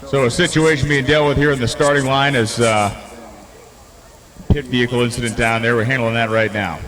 So a situation being dealt with here in the starting line is pit vehicle incident down there. We're handling that right now.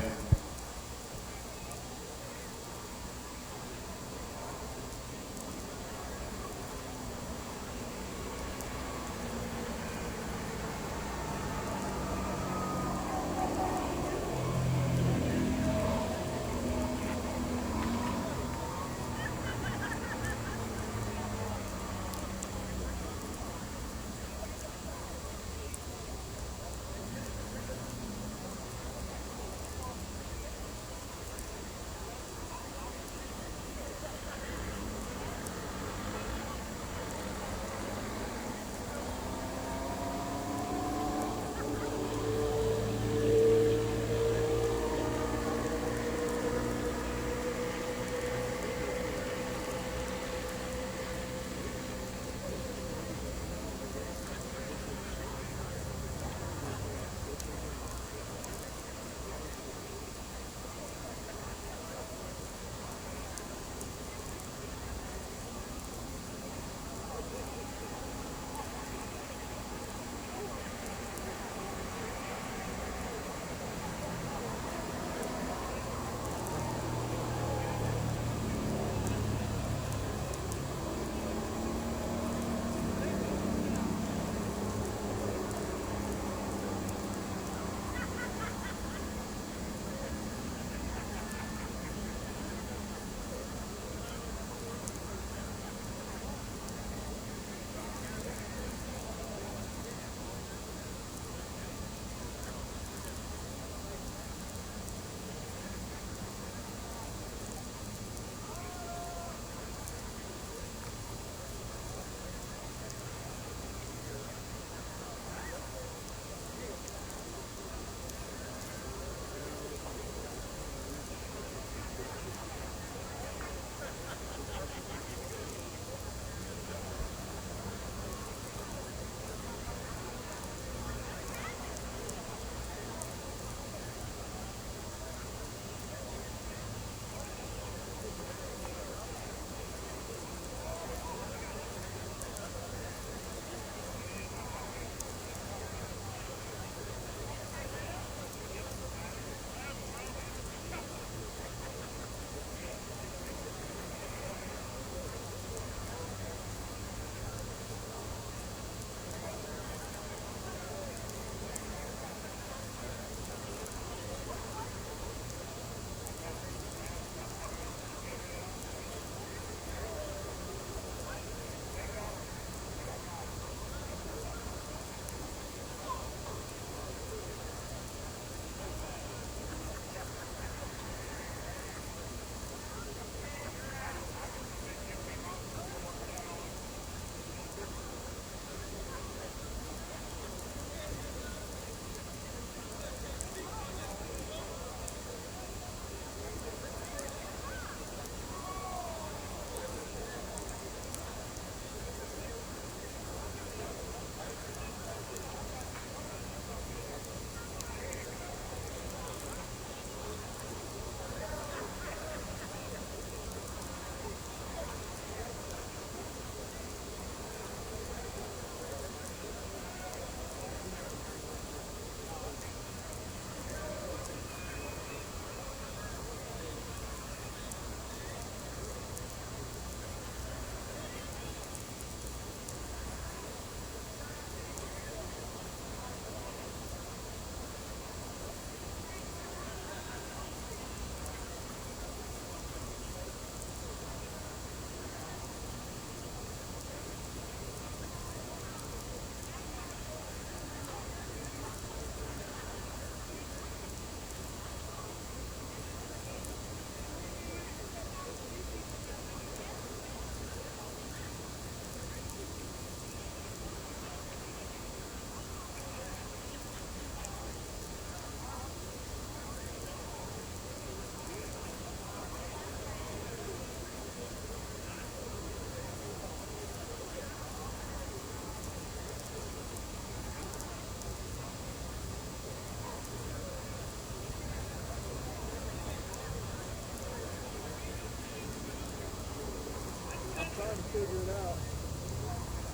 figure it out.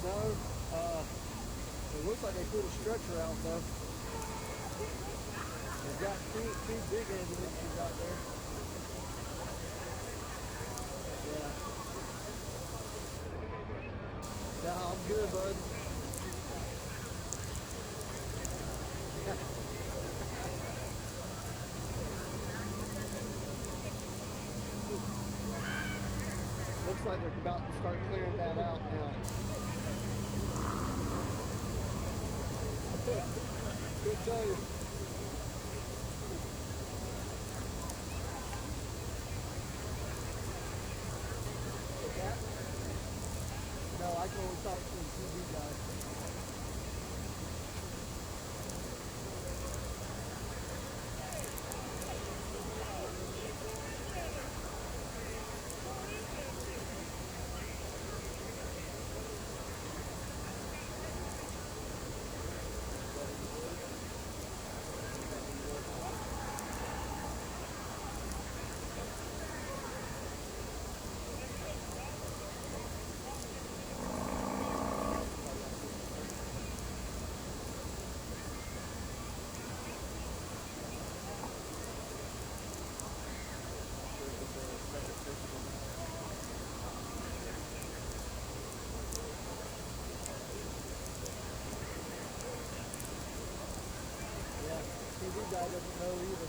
No, it looks like they put a stretcher out though. They've got two big ambulances out there. Yeah. No, I'm good, bud. Looks like they're about to start clearing that out now. Good tell you. No, I can only talk to the TV guys. TV guy doesn't know either.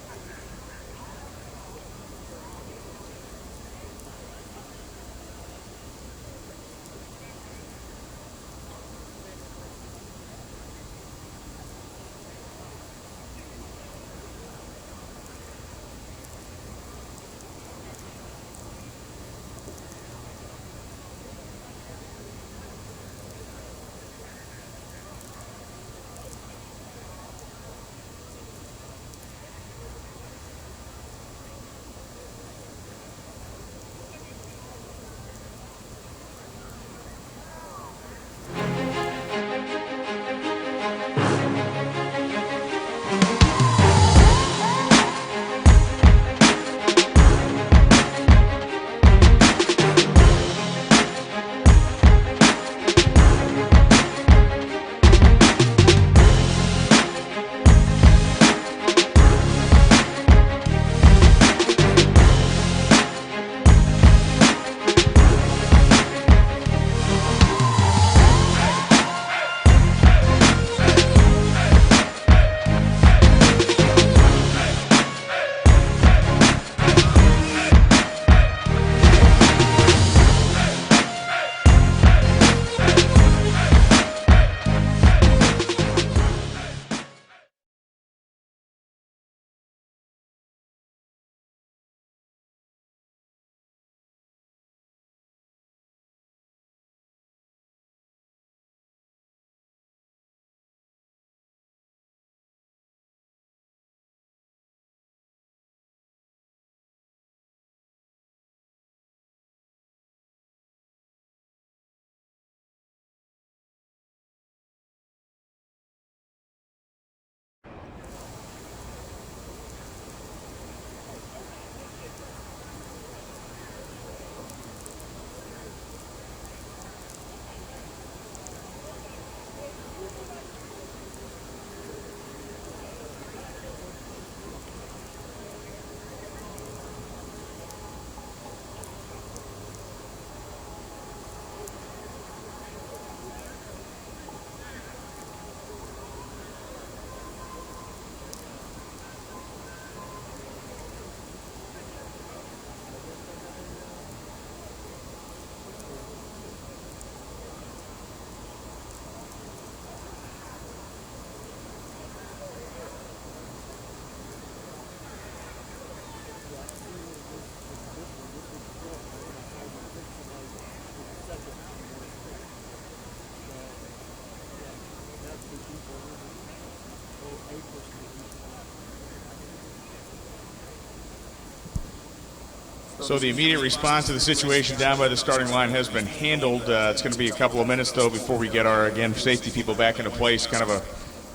So the immediate response to the situation down by the starting line has been handled. It's going to be a couple of minutes, though, before we get our, again, safety people back into place. Kind of a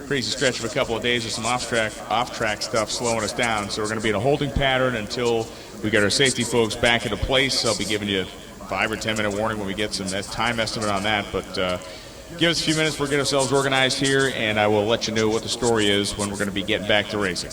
crazy stretch of a couple of days of some off-track stuff slowing us down. So we're going to be in a holding pattern until we get our safety folks back into place. I'll be giving you 5 or 10 minute warning when we get some time estimate on that. But Give us a few minutes. We'll get ourselves organized here, and I will let you know what the story is when we're going to be getting back to racing.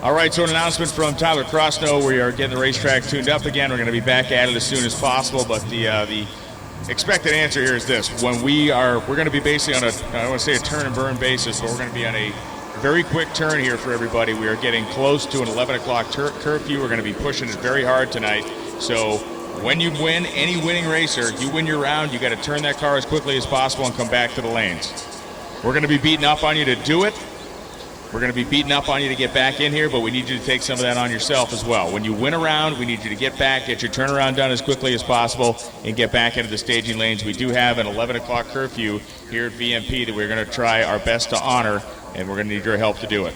All right, so an announcement from Tyler Crossnow. We are getting the racetrack tuned up again. We're going to be back at it as soon as possible, but the expected answer here is this. When we're going to be basically on I don't want to say a turn and burn basis, but we're going to be on a very quick turn here for everybody. We are getting close to an 11 o'clock curfew. We're going to be pushing it very hard tonight. So when you win any winning racer, you win your round, you got to turn that car as quickly as possible and come back to the lanes. We're going to be beating up on you to do it. We're going to be beating up on you to get back in here, but we need you to take some of that on yourself as well. When you win a round, we need you to get back, get your turnaround done as quickly as possible, and get back into the staging lanes. We do have an 11 o'clock curfew here at VMP that we're going to try our best to honor, and we're going to need your help to do it.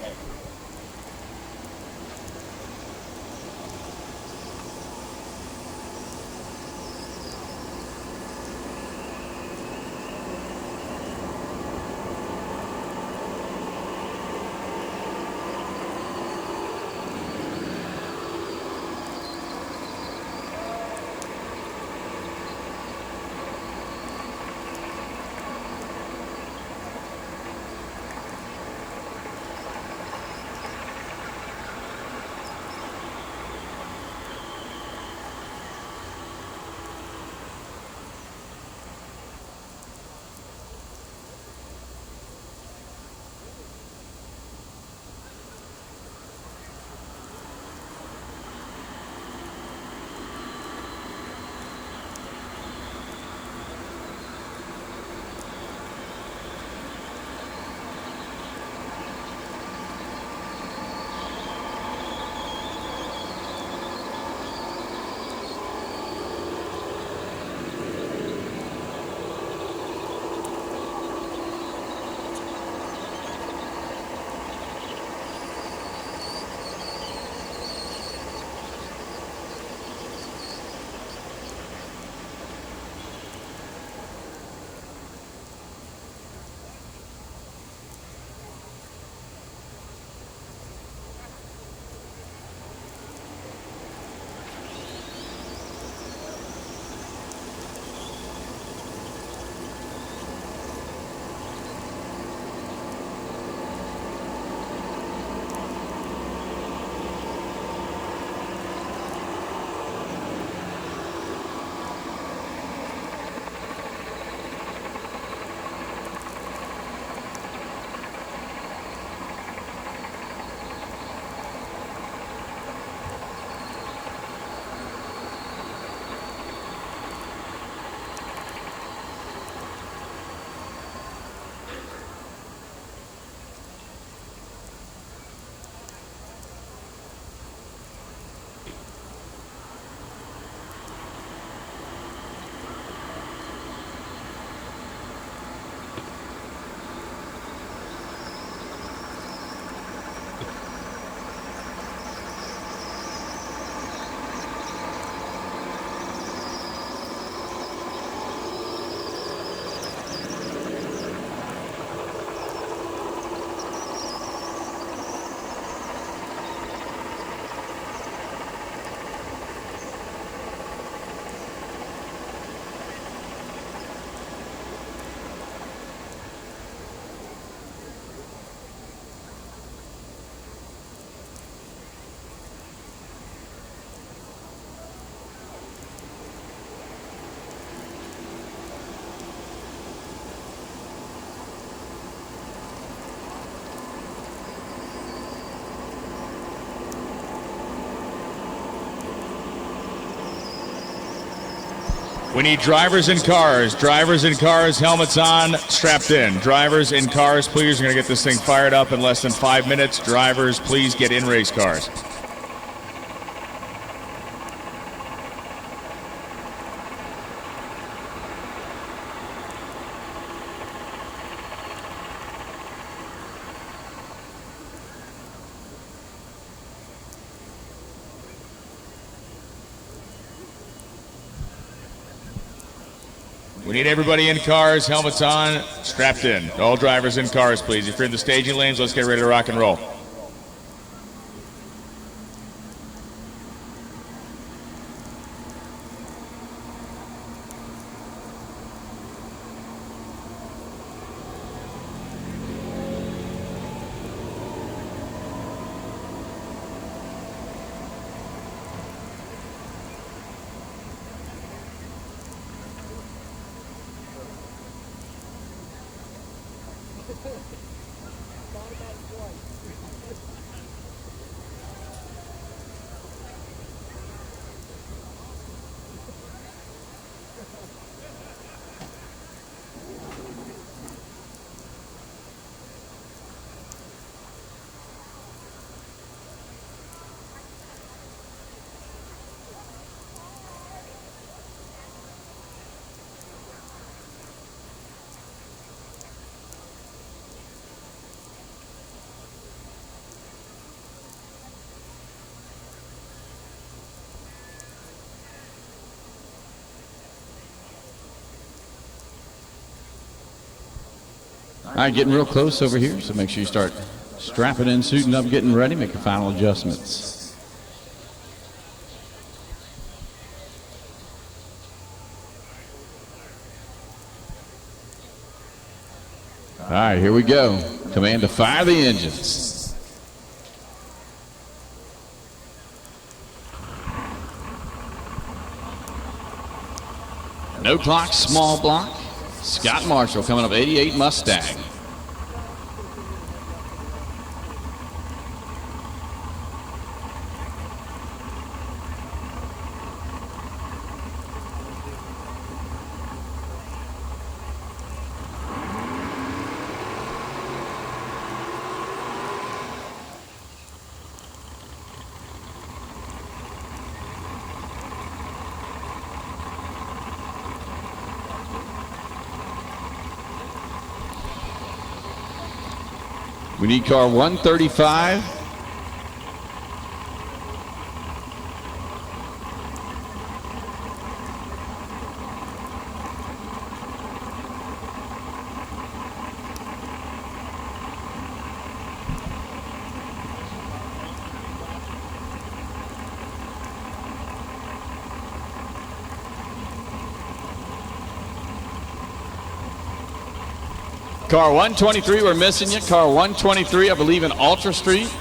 We need drivers in cars, helmets on, strapped in. Drivers in cars, please. We're going to get this thing fired up in less than 5 minutes. Drivers, please get in race cars. We need everybody in cars, helmets on, strapped in. All drivers in cars, please. If you're in the staging lanes, let's get ready to rock and roll. All right, getting real close over here, so make sure you start strapping in, suiting up, getting ready, make your final adjustments. All right, here we go. Command to fire the engines. No clock, small block. Scott Marshall coming up 88 Mustang. We need car 135. Car 123, we're missing you. Car 123, I believe in Ultra Street.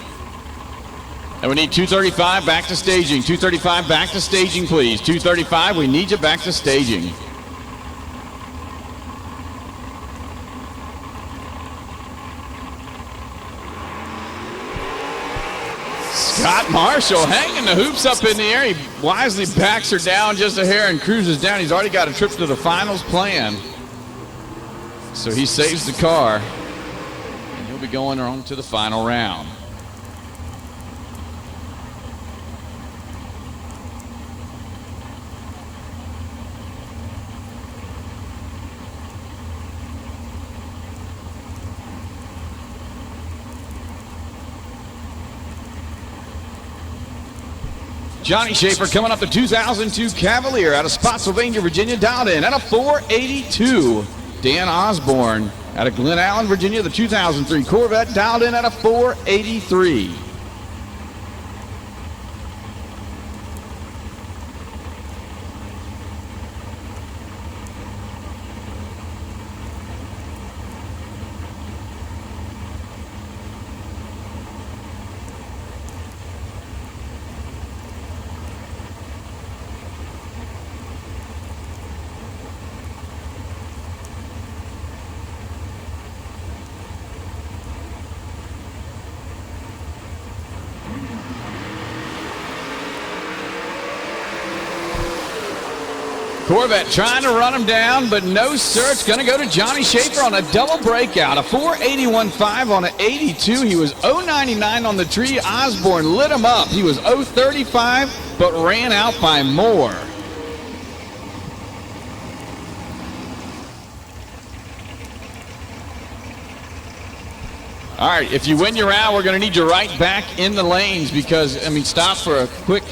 And we need 235 back to staging. 235 back to staging, please. 235, we need you back to staging. Scott Marshall hanging the hoops up in the air. He wisely backs her down just a hair and cruises down. He's already got a trip to the finals planned. So he saves the car, and he'll be going on to the final round. Johnny Schaefer coming up the 2002 Cavalier out of Spotsylvania, Virginia, dialed in at a 482. Dan Osborne out of Glen Allen, Virginia, the 2003 Corvette, dialed in at a 483. Corvette trying to run him down, but no, sir. It's going to go to Johnny Schaefer on a double breakout. A 481.5 on an 82. He was 099 on the tree. Osborne lit him up. He was 035, but ran out by more. All right, if you win your round, we're going to need you right back in the lanes because, I mean, stop for a quick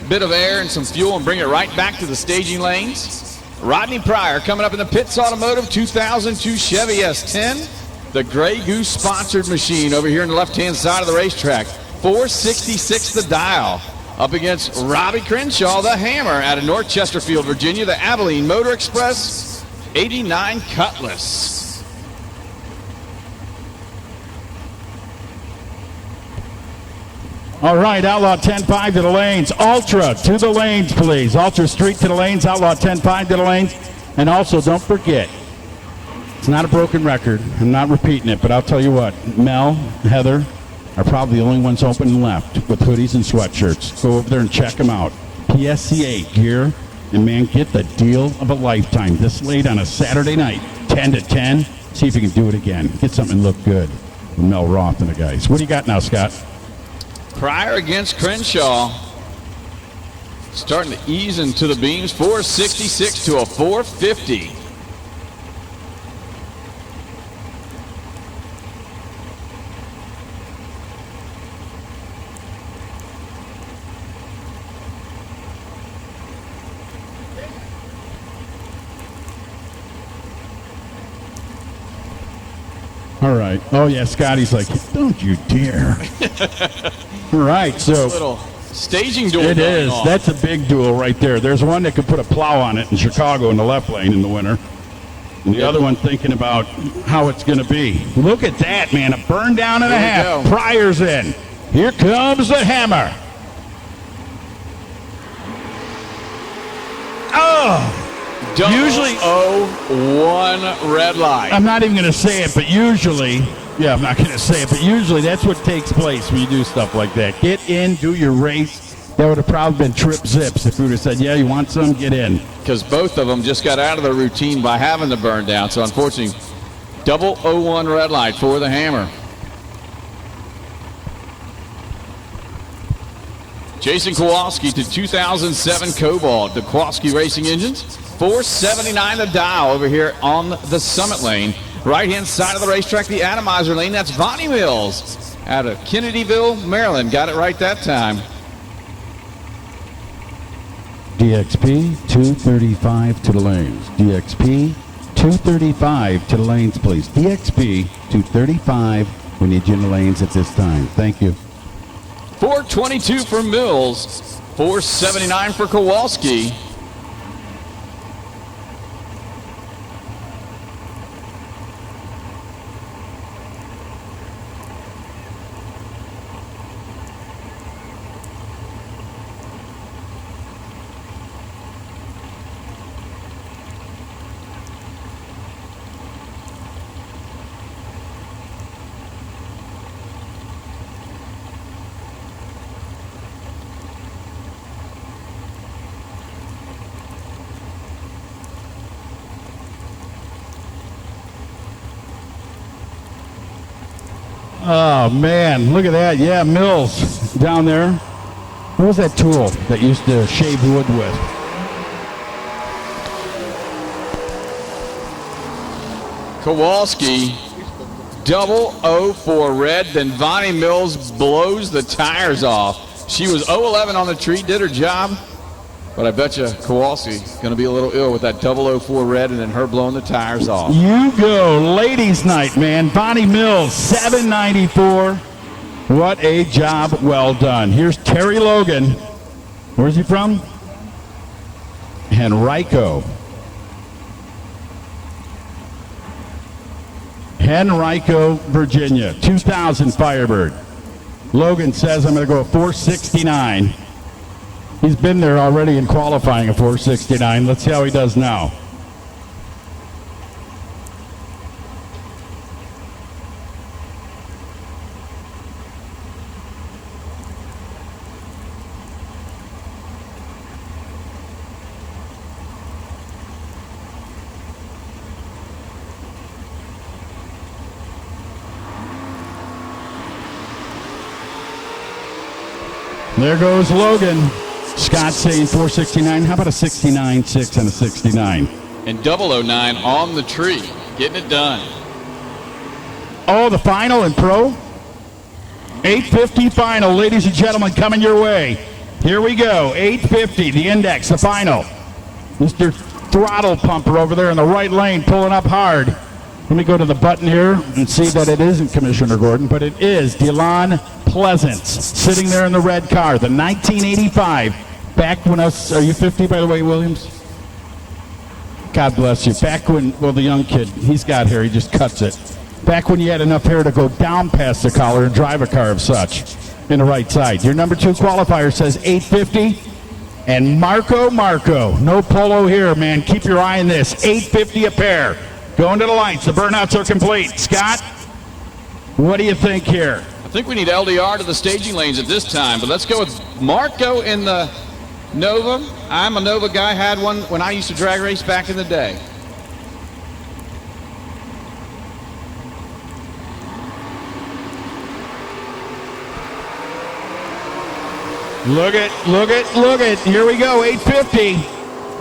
bit of air and some fuel and bring it right back to the staging lanes. Rodney Pryor coming up in the Pitts Automotive 2002 Chevy S10. The Grey Goose sponsored machine over here on the left-hand side of the racetrack. 466 the dial. Up against Robbie Crenshaw, the Hammer, out of North Chesterfield, Virginia. The Abilene Motor Express 89 Cutlass. All right, Outlaw 10-5 to the lanes. Ultra to the lanes, please. Ultra Street to the lanes. Outlaw 10-5 to the lanes. And also, don't forget, It's not a broken record. I'm not repeating it, but I'll tell you what. Mel, Heather are probably the only ones open and left with hoodies and sweatshirts. Go over there and check them out. PSCA gear, and man, get the deal of a lifetime. This late on a Saturday night, 10 to 10. See if you can do it again. Get something to look good with Mel Roth and the guys. What do you got now, Scott? Pryor against Crenshaw. Starting to ease into the beams. 466 to a 450. All right. Oh, yeah, Scotty's like, don't you dare. All right, so. Little staging duel. It going is. on. That's a big duel right there. There's one that could put a plow on it in Chicago in the left lane in the winter. And the other one thinking about how it's going to be. Look at that, man. A burn down and a half. Go. Pryor's in. Here comes the hammer. Oh! Usually, 0-1 red light. I'm not even going to say it, but usually, yeah, I'm not going to say it, but usually that's what takes place when you do stuff like that. Get in, do your race. That would have probably been trip zips if we would have said, yeah, you want some, get in. Because both of them just got out of the routine by having the burn down. So unfortunately, double 0-1 red light for the hammer. Jason Kowalski to 2007 Cobalt, the Kowalski Racing Engines. 479 the dial over here on the Summit lane. Right-hand side of the racetrack, the atomizer lane. That's Vonnie Mills out of Kennedyville, Maryland. Got it right that time. DXP 235 to the lanes. DXP 235 to the lanes, please. DXP 235. We need you in the lanes at this time. Thank you. 422 for Mills. 479 for Kowalski. Oh, man, look at that. Yeah, Mills down there. What was that tool that used to shave wood with? Kowalski, double 0 red. Then Vonnie Mills blows the tires off. She was 0-11 on the tree, did her job. But I bet you Kowalski going to be a little ill with that double 0 red and then her blowing the tires off. You go, ladies' night, man. Vonnie Mills, 794. What a job well done. Here's Terry Logan. Where's he from? Henrico. Henrico, Virginia. 2000 Firebird. Logan says I'm going to go 469. He's been there already in qualifying at 469. Let's see how he does now. There goes Logan. Scott saying 469. How about a 69.6 and a 69? And double 09 on the tree, getting it done. Oh, the final in pro? 850 final, ladies and gentlemen, coming your way. Here we go, 850, the index, the final. Mr. Throttle Pumper over there in the right lane, pulling up hard. Let me go to the button here and see that it isn't Commissioner Gordon, but it is Delon Pleasance sitting there in the red car, the 1985. Back when us, are you 50 by the way, Williams? God bless you. Back when, well, the young kid, he's got hair, he just cuts it. Back when you had enough hair to go down past the collar and drive a car of such in the right side. Your number 2 qualifier says 850. And Marco, no polo here, man. Keep your eye on this. 850 a pair. Going to the lights. The burnouts are complete. Scott, what do you think here? I think we need LDR to the staging lanes at this time, but let's go with Marco in the Nova. I'm a Nova guy, had one when I used to drag race back in the day. Look it. Here we go, 850.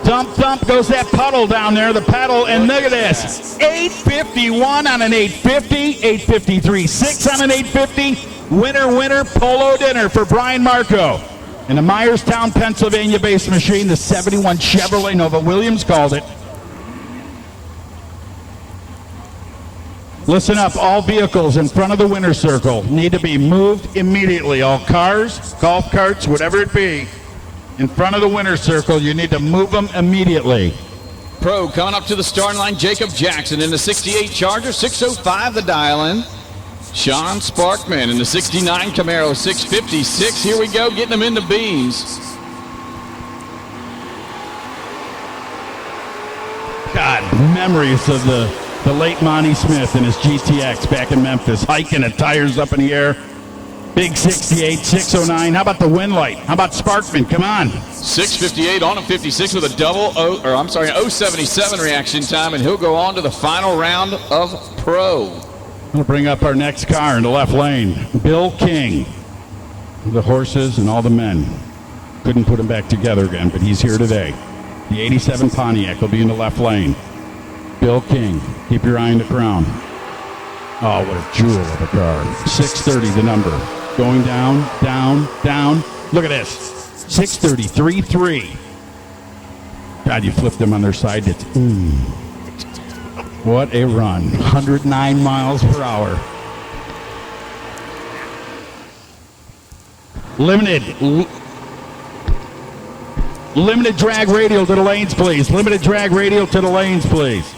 Thump goes that puddle down there, the pedal, and look at this. 851 on an 850, 853.6 on an 850. Winner, polo dinner for Brian Marco. In a Myerstown, Pennsylvania-based machine, the 71 Chevrolet Nova. Williams called it. Listen up, all vehicles in front of the winner's circle need to be moved immediately. All cars, golf carts, whatever it be, in front of the winner's circle, you need to move them immediately. Pro coming up to the starting line, Jacob Jackson in the 68 Charger, 605 the dial-in. Sean Sparkman in the 69 Camaro, 656. Here we go, getting them into beams. God, memories of the late Monty Smith and his GTX back in Memphis, hiking the tires up in the air. Big 68, 609. How about the wind light? How about Sparkman? Come on. 658 on a 56 with a 077 reaction time, and he'll go on to the final round of Pro. We'll bring up our next car in the left lane. Bill King. The horses and all the men. Couldn't put him back together again, but he's here today. The 87 Pontiac will be in the left lane. Bill King. Keep your eye on the crown. Oh, what a jewel of a car. 630 the number. Going down. Look at this. 630.33. God, you flipped them on their side. It's what a run. 109 miles per hour. Limited drag radial to the lanes, please. Limited drag radial to the lanes, please.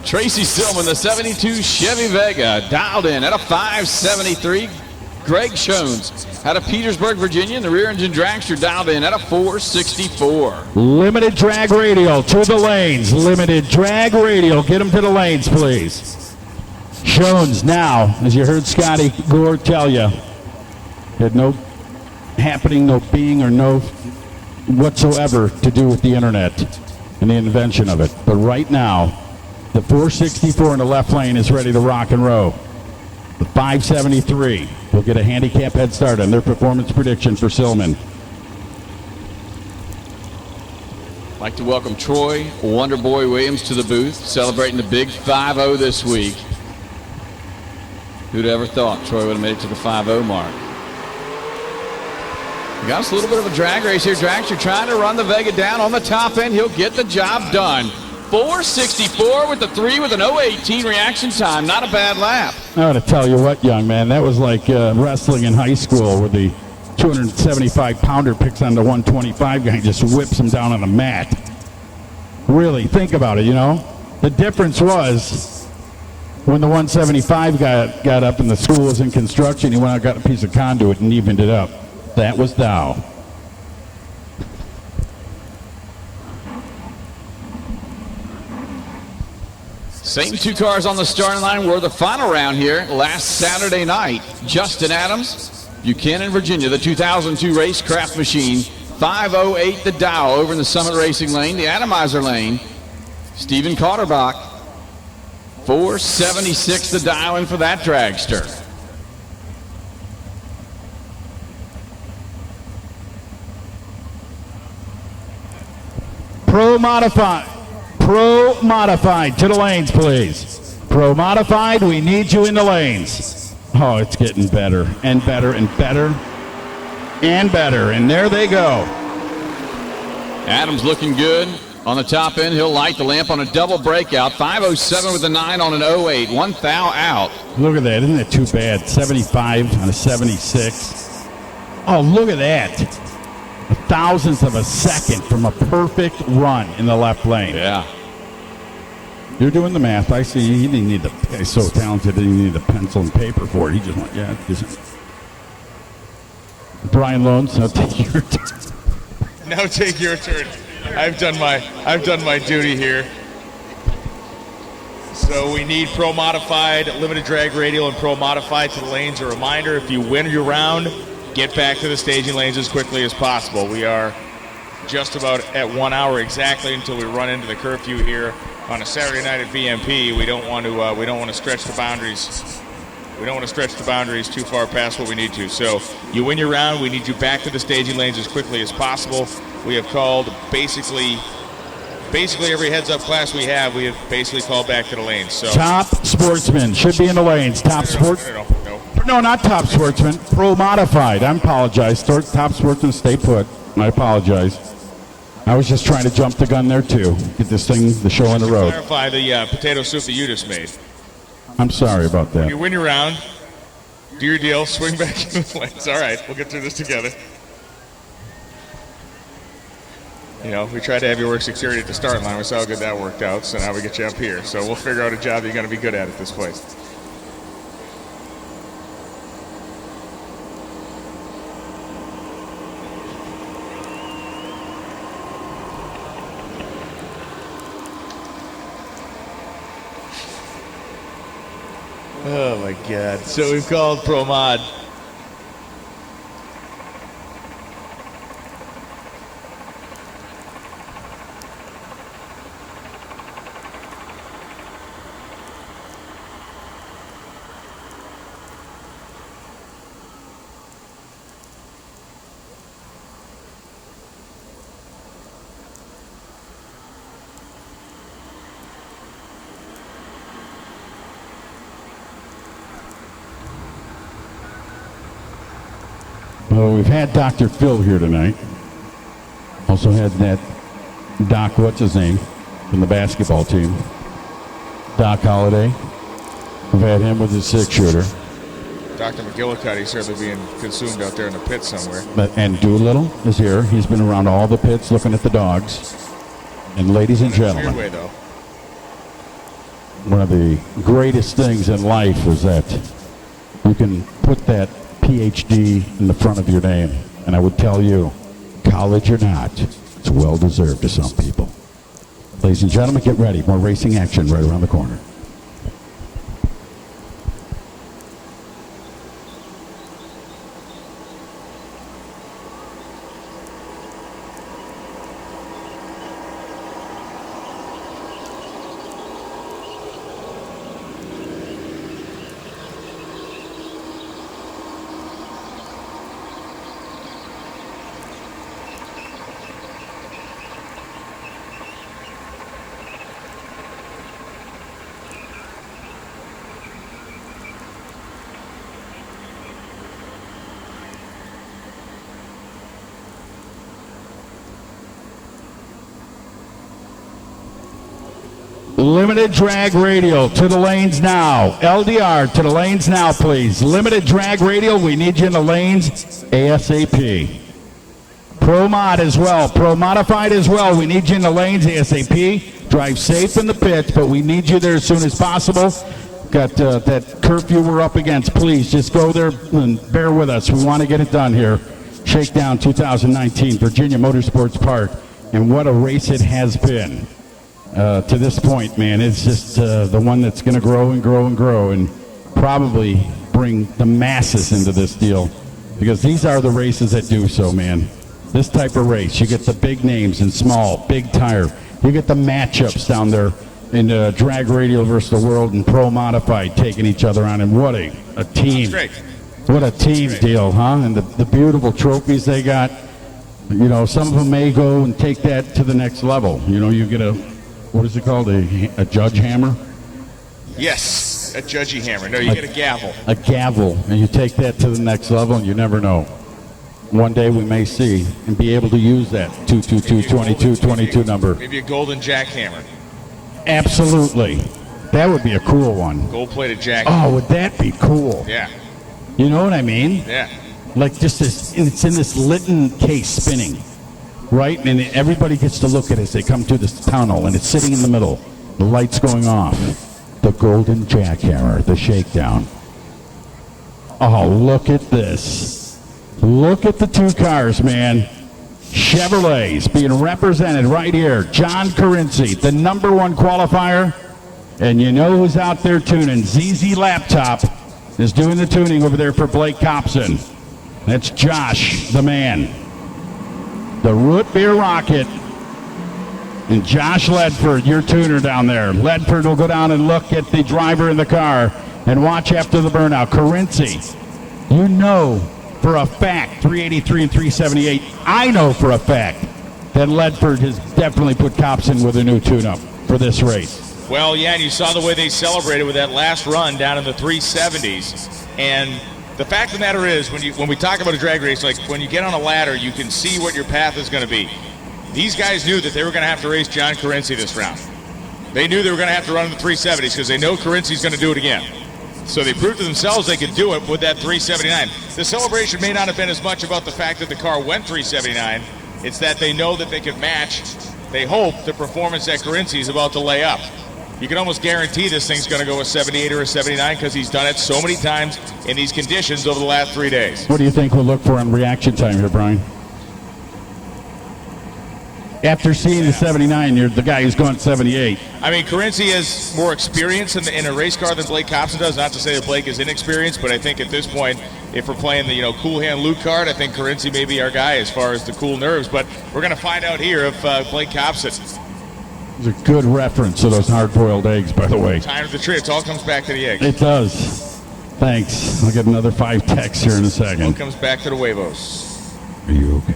Tracy Silman, the 72 Chevy Vega, dialed in at a 573. Greg Shones out of Petersburg, Virginia, and the rear engine dragster dialed in at a 464. Limited drag radial to the lanes. Limited drag radial. Get them to the lanes, please. Shones now, as you heard Scotty Gore tell you, had no happening, no being, or no whatsoever to do with the internet and the invention of it. But right now, the 464 in the left lane is ready to rock and roll. The 573 will get a handicap head start on their performance prediction for Silman. I'd like to welcome Troy Wonderboy Williams to the booth, celebrating the big 5-0 this week. Who'd ever thought Troy would have made it to the 5-0 mark? We got us a little bit of a drag race here. Dragster trying to run the Vega down on the top end. He'll get the job done. 464 with the 3 with an 018 reaction time. Not a bad lap. I want to tell you what, young man, that was like wrestling in high school where the 275-pounder picks on the 125 guy and just whips him down on the mat. Really, think about it, you know? The difference was when the 175 got up and the school was in construction, he went out and got a piece of conduit and evened it up. That was Dow. Same two cars on the starting line were the final round here last Saturday night. Justin Adams, Buchanan, Virginia, the 2002 Racecraft machine. 508 the Dow over in the Summit Racing lane, the Atomizer lane. Stephen Cotterbach, 476 the dial in for that dragster. Pro modified to the lanes, please. Pro modified, we need you in the lanes. Oh, it's getting better and better and better and better. And there they go. Adams looking good on the top end. He'll light the lamp on a double breakout. 507 with a 9 on an 08. 1 thou out. Look at that. Isn't that too bad? 75 on a 76. Oh, look at that. A thousandth of a second from a perfect run in the left lane. Yeah. You're doing the math. I see. He didn't need the. He's so talented. He didn't need a pencil and paper for it. He just went, yeah. Brian Loans, now take your turn. Now take your turn. I've done my duty here. So we need Pro Modified, Limited Drag Radial, and Pro Modified to the lanes. A reminder, if you win your round, get back to the staging lanes as quickly as possible. We are just about at 1 hour exactly until we run into the curfew here on a Saturday night at VMP. We don't want to stretch the boundaries. We don't want to stretch the boundaries too far past what we need to. So you win your round, we need you back to the staging lanes as quickly as possible. We have called basically every heads-up class we have basically called back to the lanes. So Top Sportsman should be in the lanes. Top Sportsman. No, not Top Sportsman. Pro Modified. I apologize. Top Sportsman, stay put. I apologize. I was just trying to jump the gun there too. Get this thing, the show on the road. Clarify the potato soup that you just made. I'm sorry about that. You win your round, do your deal, swing back in the lanes. All right, we'll get through this together. You know, we tried to have you work security at the start line. We saw how good that worked out, so now we get you up here. So we'll figure out a job that you're going to be good at this place. Oh my God. So we've called Pro Mod. Well, we've had Dr. Phil here tonight. Also had that Doc, what's his name, from the basketball team. Doc Holliday. We've had him with his 6-shooter. Dr. McGillicuddy certainly being consumed out there in the pit somewhere. And Doolittle is here. He's been around all the pits looking at the dogs. And ladies and gentlemen, Weird way, though. one of the greatest things in life is that you can put that PhD in the front of your name. And I would tell you, college or not, it's well deserved to some people. Ladies and gentlemen, get ready. More racing action right around the corner. Limited drag radial to the lanes now. LDR to the lanes now, please. Limited drag radial, we need you in the lanes ASAP. Pro Mod as well. Pro Modified as well. We need you in the lanes ASAP. Drive safe in the pits, but we need you there as soon as possible. Got that curfew we're up against. Please just go there and bear with us. We want to get it done here. Shakedown 2019, Virginia Motorsports Park. And what a race it has been. To this point, man, it's just the one that's going to grow and grow and grow and probably bring the masses into this deal, because these are the races that do so, man. This type of race, you get the big names in small, big tire. You get the matchups down there in drag radial versus the world and Pro Modified taking each other on, and what a team. What a team deal, huh? And the beautiful trophies they got. You know, some of them may go and take that to the next level. You know, you get what is it called? A judge hammer? Yes, a judgy hammer. No, you get a gavel. A gavel, and you take that to the next level, and you never know. One day we may see and be able to use that 222-22-22 number. Maybe a golden jackhammer. Absolutely. That would be a cool one. Gold-plated jackhammer. Oh, would that be cool? Yeah. You know what I mean? Yeah. Like just this, it's in this Lytton case spinning. Right? And everybody gets to look at it as they come through this tunnel, and it's sitting in the middle. The lights going off. The golden jackhammer, the shakedown. Oh, look at this. Look at the two cars, man. Chevrolets being represented right here. John Carinci, the #1 qualifier. And you know who's out there tuning. ZZ Laptop is doing the tuning over there for Blake Copson. That's Josh, the man. The Root Beer Rocket. And Josh Ledford, your tuner down there. Ledford will go down and look at the driver in the car and watch after the burnout. Carinci, you know for a fact, 383 and 378, I know for a fact that Ledford has definitely put Copson with a new tune-up for this race. Well, yeah, and you saw the way they celebrated with that last run down in the 370s. And the fact of the matter is, when we talk about a drag race, like when you get on a ladder, you can see what your path is going to be. These guys knew that they were going to have to race John Carinci this round. They knew they were going to have to run in the 370s because they know Carinci's going to do it again. So they proved to themselves they could do it with that 379. The celebration may not have been as much about the fact that the car went 379. It's that they know that they could match, they hope, the performance that Carinci is about to lay up. You can almost guarantee this thing's going to go a 78 or a 79 because he's done it so many times in these conditions over the last 3 days. What do you think we'll look for in reaction time here, Brian? After seeing the 79, you're the guy who's going 78. I mean, Carinci has more experience in a race car than Blake Copson does. Not to say that Blake is inexperienced, but I think at this point, if we're playing the cool hand loot card, I think Carinci may be our guy as far as the cool nerves. But we're going to find out here if Blake Copson. It's a good reference to those hard-boiled eggs, by the way. Time of the tree. It all comes back to the egg. It does. Thanks. I'll get another 5 texts here in a second. It all comes back to the huevos. Are you okay?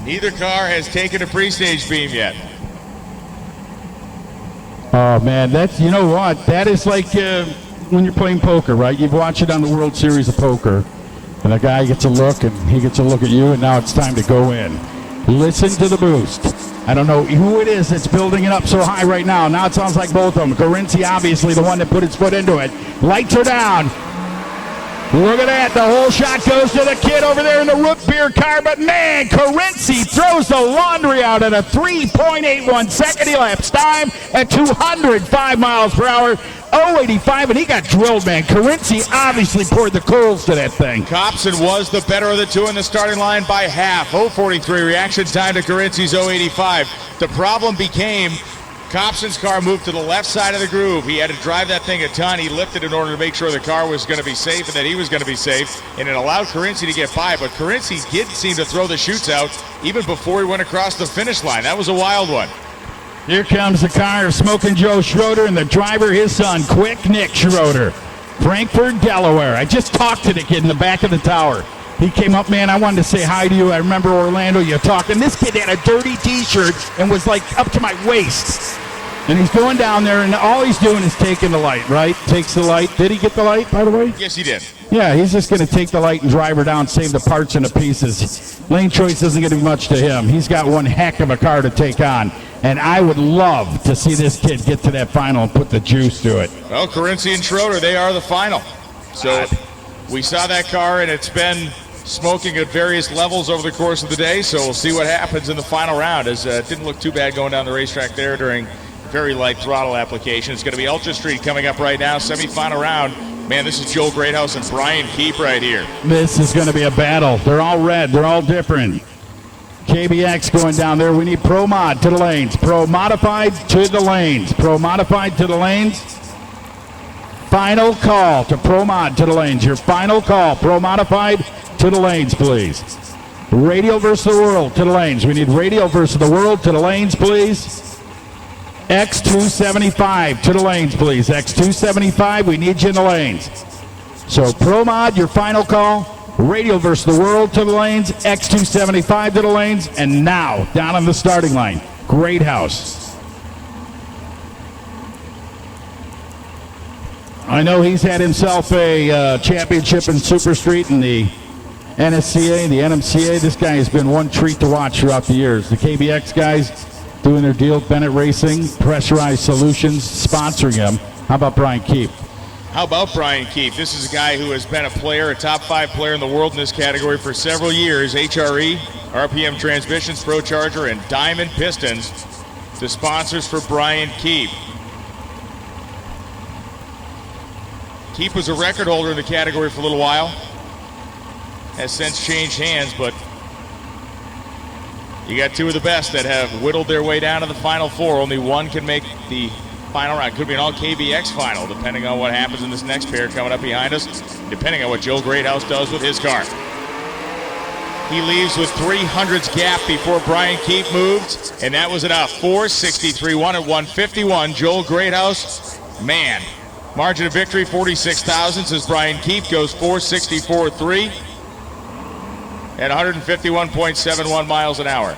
Neither car has taken a pre-stage beam yet. Oh, man, that's, you know what? That is like when you're playing poker, right? You've watched it on the World Series of Poker, and the guy gets a look, and he gets a look at you, and now it's time to go in. Listen to the boost. I don't know who it is that's building it up so high right now. Now it sounds like both of them. Carinci, obviously, the one that put his foot into it. Lights are down. Look at that. The whole shot goes to the kid over there in the root beer car. But, man, Carinci throws the laundry out at a 3.81 second elapsed time at 205 miles per hour. 085, and he got drilled, man. Carinci obviously poured the coals to that thing. Copson was the better of the two in the starting line by half. 043 reaction time to Carinci's 085. The problem became Copson's car moved to the left side of the groove. He had to drive that thing a ton. He lifted in order to make sure the car was going to be safe and that he was going to be safe, and it allowed Carinci to get by. But Carinci did seem to throw the chutes out even before he went across the finish line. That was a wild one. Here comes the car of Smoking Joe Schroeder and the driver, his son, Quick Nick Schroeder. Frankfort, Delaware. I just talked to the kid in the back of the tower. He came up, man, I wanted to say hi to you. I remember Orlando, you talking. This kid had a dirty T-shirt and was like up to my waist. And he's going down there, and all he's doing is taking the light, right? Takes the light. Did he get the light, by the way? Yes, he did. Yeah, he's just going to take the light and drive her down, save the parts and the pieces. Lane choice doesn't get much to him. He's got one heck of a car to take on. And I would love to see this kid get to that final and put the juice to it. Well, Carinci and Schroeder, they are the final. So we saw that car, and it's been smoking at various levels over the course of the day. So we'll see what happens in the final round. As it didn't look too bad going down the racetrack there during very light throttle application. It's going to be Ultra Street coming up right now, semifinal round. Man, this is Joel Greathouse and Brian Keep right here. This is going to be a battle. They're all red. They're all different. KBX going down there. We need Pro Mod to the lanes. Pro Modified to the lanes. Pro Modified to the lanes. Final call to Pro Mod to the lanes. Your final call. Pro Modified to the lanes, please. Radial versus the World to the lanes. We need Radial versus the World to the lanes, please. X275 to the lanes, please. X275, we need you in the lanes. So Pro Mod, your final call. Radial versus the World to the lanes. X275 to the lanes. And now, down on the starting line, Greathouse. I know he's had himself a championship in Super Street in the NSCA, the NMCA, this guy has been one treat to watch throughout the years. The KBX guys doing their deal, Bennett Racing, Pressurized Solutions, sponsoring him. How about Brian Keep? How about Brian Keep? This is a guy who has been a player, a top 5 player in the world in this category for several years. HRE, RPM Transmissions, Pro Charger, and Diamond Pistons, the sponsors for Brian Keep. Keep was a record holder in the category for a little while. Has since changed hands, but you got 2 of the best that have whittled their way down to the Final 4. Only one can make the final round. Could be an all KBX final, depending on what happens in this next pair coming up behind us, depending on what Joe Greathouse does with his car. He leaves with 300s gap before Brian Keep moved, and that was enough. 463-1 at 151. Joel Greathouse, man. Margin of victory, 46 thousandths as Brian Keep goes 464.3 at 151.71 miles an hour.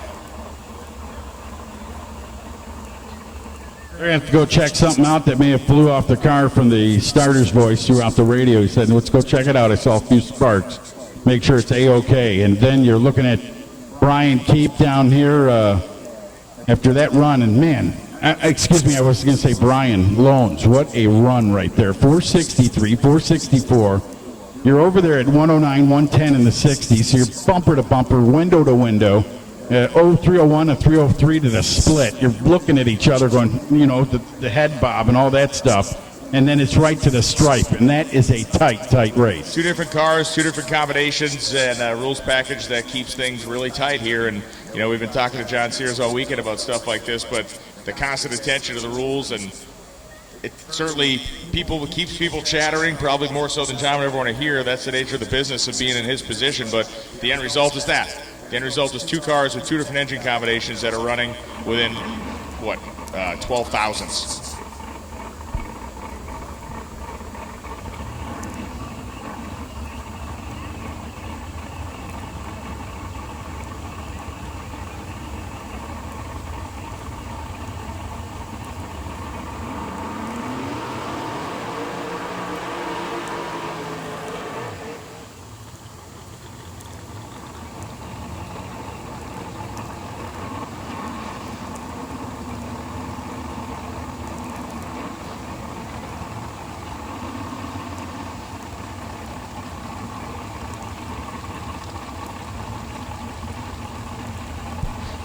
They're going to have to go check something out that may have flew off the car from the starter's voice throughout the radio. He said, let's go check it out. I saw a few sparks. Make sure it's A-OK. And then you're looking at Brian Keep down here after that run. And, man, excuse me, I was going to say Brian Loans. What a run right there. 463, 464. You're over there at 109, 110 in the 60s. So you're bumper to bumper, window to window. 301 and 303 to the split. You're looking at each other going, you know, the head bob and all that stuff. And then it's right to the stripe. And that is a tight race. 2 different cars, 2 different combinations, and a rules package that keeps things really tight here. And, you know, we've been talking to John Sears all weekend about stuff like this, but the constant attention to the rules, and it certainly keeps people chattering, probably more so than John would ever want to hear. That's the nature of the business of being in his position. But the end result is that. The end result is 2 cars with 2 different engine combinations that are running within, 12 thousandths.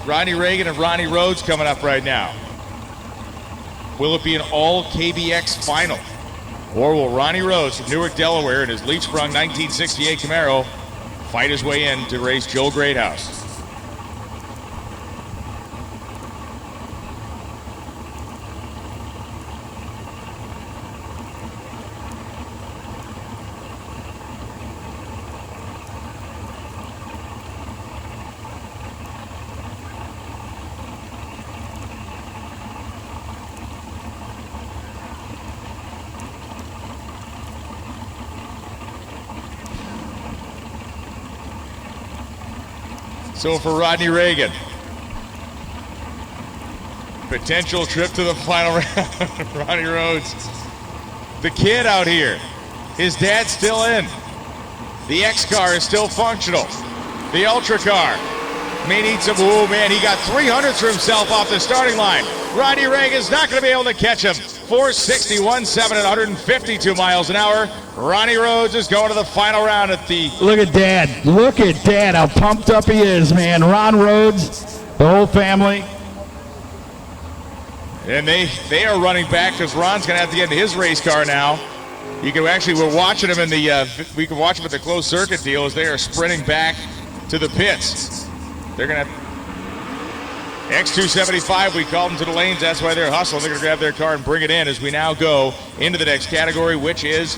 Ronnie Reagan and Ronnie Rhodes coming up right now. Will it be an all KBX final? Or will Ronnie Rhodes from Newark, Delaware in his leaf sprung 1968 Camaro fight his way in to race Joe Greathouse? So for Rodney Reagan, potential trip to the final round. Ronnie Rhodes, the kid out here, his dad's still in. The X car is still functional. The Ultra car may need some, oh man, he got 300s for himself off the starting line. Rodney Reagan's not going to be able to catch him. 461.7 at 152 miles an hour. Ronnie Rhodes is going to the final round at the... Look at Dad. Look at Dad, how pumped up he is, man. Ron Rhodes, the whole family. And they are running back because Ron's going to have to get into his race car now. You can actually, we're watching him in the, we can watch him at the closed circuit deal as they are sprinting back to the pits. They're going to X275, we called them to the lanes. That's why they're hustling. They're going to grab their car and bring it in as we now go into the next category, which is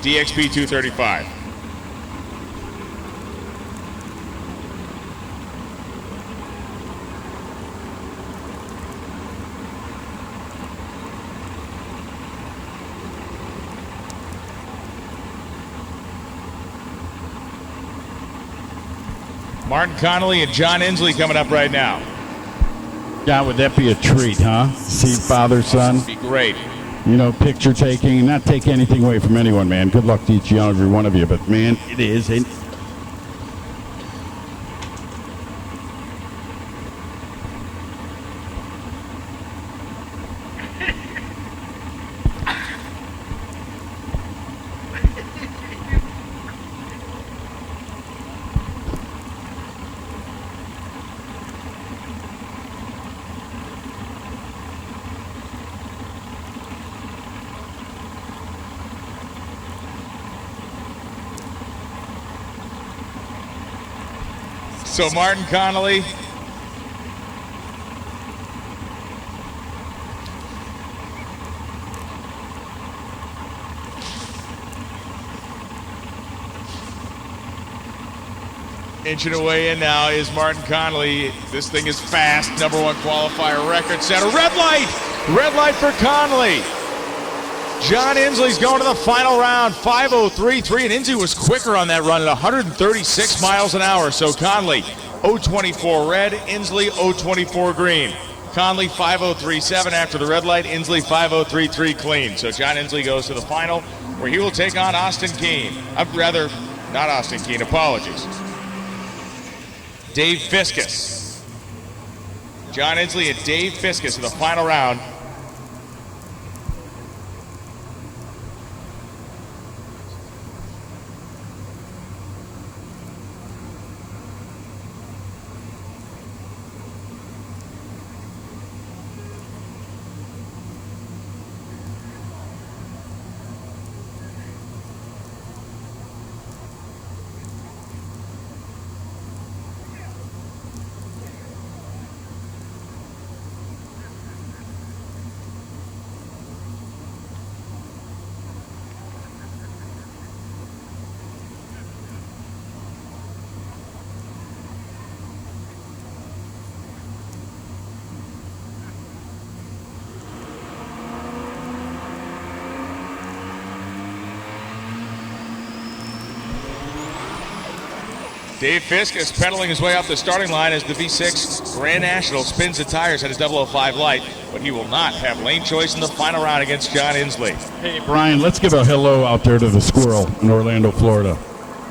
DXP 235. Martin Connolly and John Inslee coming up right now. God, would that be a treat, huh? See father, son. That'd be great. You know, picture taking, not take anything away from anyone, man. Good luck to each and every one of you. But, man, it is So Martin Connolly. Inching away in now is Martin Connolly. This thing is fast. Number 1 qualifier record setter. Red light! Red light for Connolly. John Inslee's going to the final round. 5:03.3, and Inslee was quicker on that run at 136 miles an hour. So Connolly, 0:24 red, Inslee 0:24 green. Connolly 5:03.7 after the red light. Inslee 5:03.3 clean. So John Inslee goes to the final, where he will take on Austin Keene. Not Austin Keene, apologies. Dave Fiskus. John Inslee and Dave Fiskus in the final round. Dave Fisk is pedaling his way up the starting line as the V6 Grand National spins the tires at his 005 light, but he will not have lane choice in the final round against John Inslee. Hey, Brian, let's give a hello out there to the Squirrel in Orlando, Florida.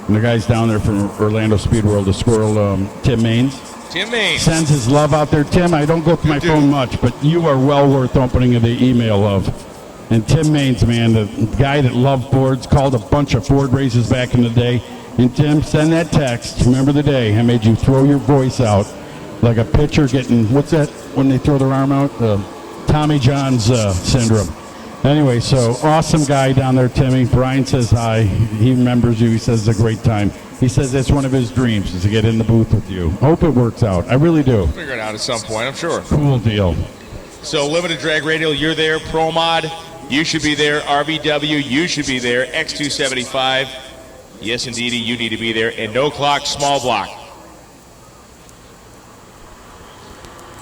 And the guys down there from Orlando Speed World, the Squirrel, Tim Maines. Tim Maines sends his love out there. Tim, I don't go to my phone much, but you are well worth opening the email of. And Tim Maines, man, the guy that loved Fords, called a bunch of Ford races back in the day. And Tim, send that text. Remember the day I made you throw your voice out like a pitcher getting, what's that when they throw their arm out? Tommy John's syndrome. Anyway, so awesome guy down there, Timmy. Brian says hi. He remembers you. He says it's a great time. He says that's one of his dreams is to get in the booth with you. Hope it works out. I really do. Figure it out at some point, I'm sure. Cool deal. So limited drag radial, you're there. Pro Mod, you should be there. RVW, you should be there. X275. Yes, indeed, you need to be there. And no clock, small block.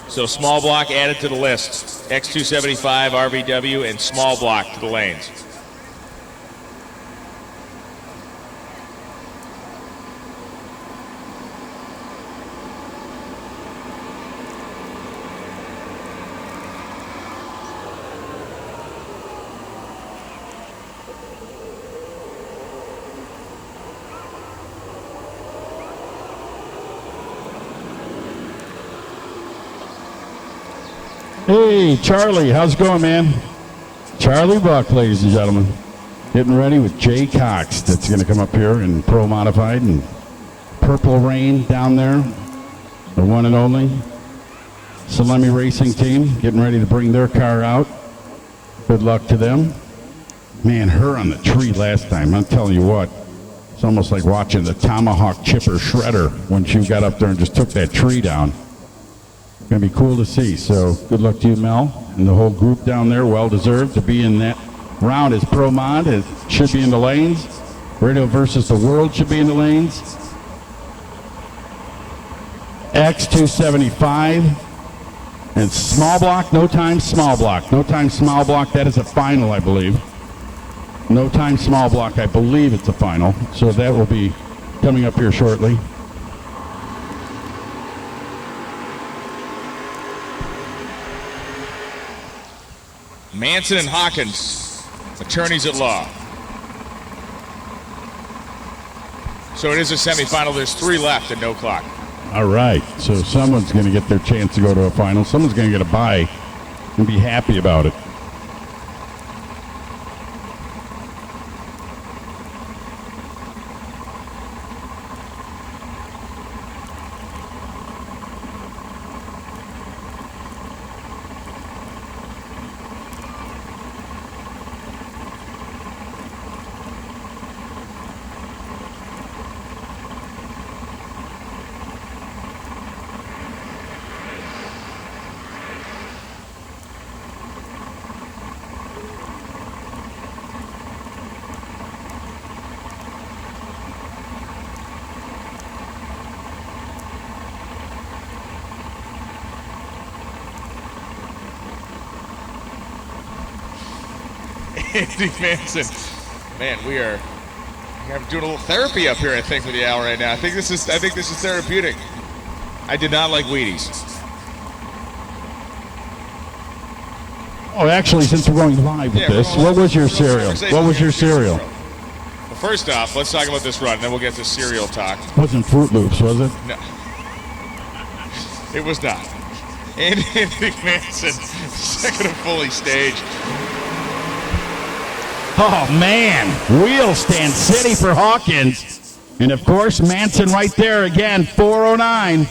So small block added to the list. X275, RVW, and small block to the lanes. Hey, Charlie, how's it going, man? Charlie Buck, ladies and gentlemen. Getting ready with Jay Cox. That's going to come up here in Pro Modified and Purple Rain down there. The one and only Salemi Racing Team getting ready to bring their car out. Good luck to them. Man, her on the tree last time, I'm telling you what. It's almost like watching the Tomahawk Chipper Shredder when she got up there and just took that tree down. Going to be cool to see. So good luck to you, Mel, and the whole group down there. Well deserved to be in that round as Pro Mod. It should be in the lanes. Radio versus the World should be in the lanes. X275 and small block. No time small block. No time small block. That is a final, I believe. No time small block. I believe it's a final. So that will be coming up here shortly. Manson and Hawkins, attorneys at law. So it is a semifinal. There's 3 left and no clock. All right. So someone's going to get their chance to go to a final. Someone's going to get a bye and be happy about it. Andy Manson. Man, we are doing a little therapy up here, I think, with the Al right now. I think this is therapeutic. I did not like Wheaties. Oh, actually, since we're going live with this, what was your cereal? What was your cereal? Well, first off, let's talk about this run, then we'll get to cereal talk. Wasn't Fruit Loops, was it? No. It was not. Andy Manson, second of fully staged. Oh, man. Wheelstand City for Hawkins. And, of course, Manson right there again, 409.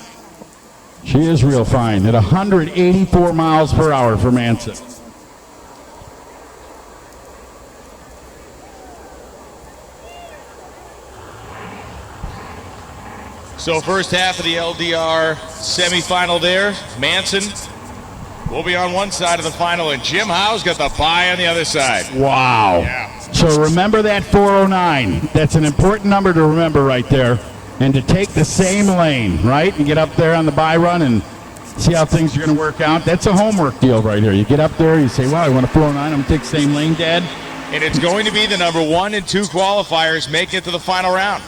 She is real fine at 184 miles per hour for Manson. So first half of the LDR semifinal there, Manson will be on one side of the final, and Jim Howe's got the bye on the other side. Wow. Yeah. So remember that 409. That's an important number to remember right there. And to take the same lane, right, and get up there on the bye run and see how things are going to work out. That's a homework deal right here. You get up there, you say, well, I want a 409. I'm going to take the same lane, Dad. And it's going to be the number 1 and 2 qualifiers making it to the final round.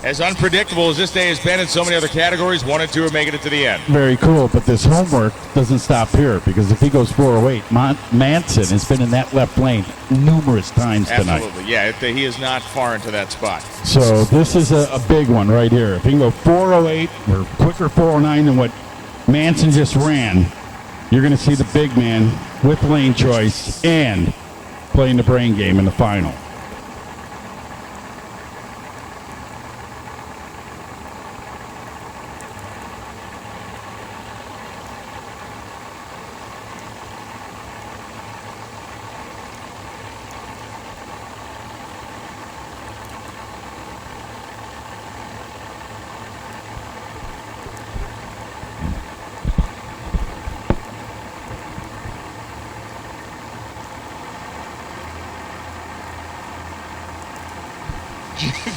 As unpredictable as this day has been in so many other categories, 1 and 2 are making it to the end. Very cool, but this homework doesn't stop here, because if he goes 408, Manson has been in that left lane numerous times tonight. Absolutely, yeah, he is not far into that spot. So this is a big one right here. If he can go 408 or quicker 409 than what Manson just ran, you're going to see the big man with lane choice and playing the brain game in the final.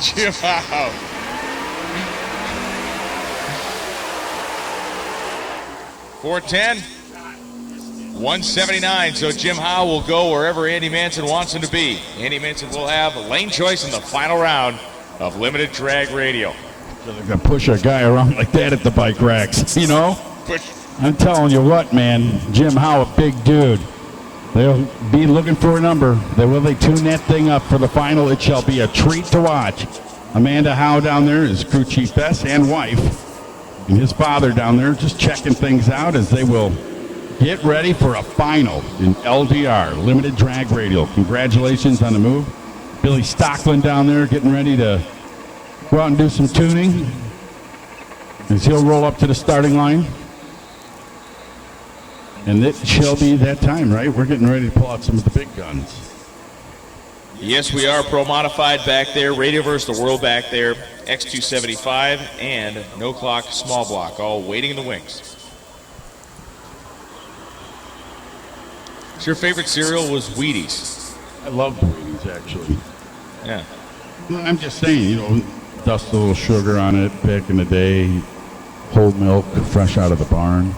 Jim Howe. .410, 179. So Jim Howe will go wherever Andy Manson wants him to be. Andy Manson will have lane choice in the final round of limited drag radial. So they're going to push a guy around like that at the bike racks, you know? Push. I'm telling you what, man. Jim Howe, a big dude. They'll be looking for a number. Will they tune that thing up for the final? It shall be a treat to watch. Amanda Howe down there is crew chief S and wife. And his father down there just checking things out as they will get ready for a final in LDR, Limited Drag Radial. Congratulations on the move. Billy Stockland down there getting ready to go out and do some tuning as he'll roll up to the starting line. And it shall be that time, right? We're getting ready to pull out some of the big guns. Yes, we are. Pro Modified back there, Radio versus the World back there, X275, and No Clock Small Block, all waiting in the wings. So your favorite cereal was Wheaties. I love the Wheaties, actually. Yeah. I'm just saying, you know, dust a little sugar on it back in the day, whole milk, fresh out of the barn.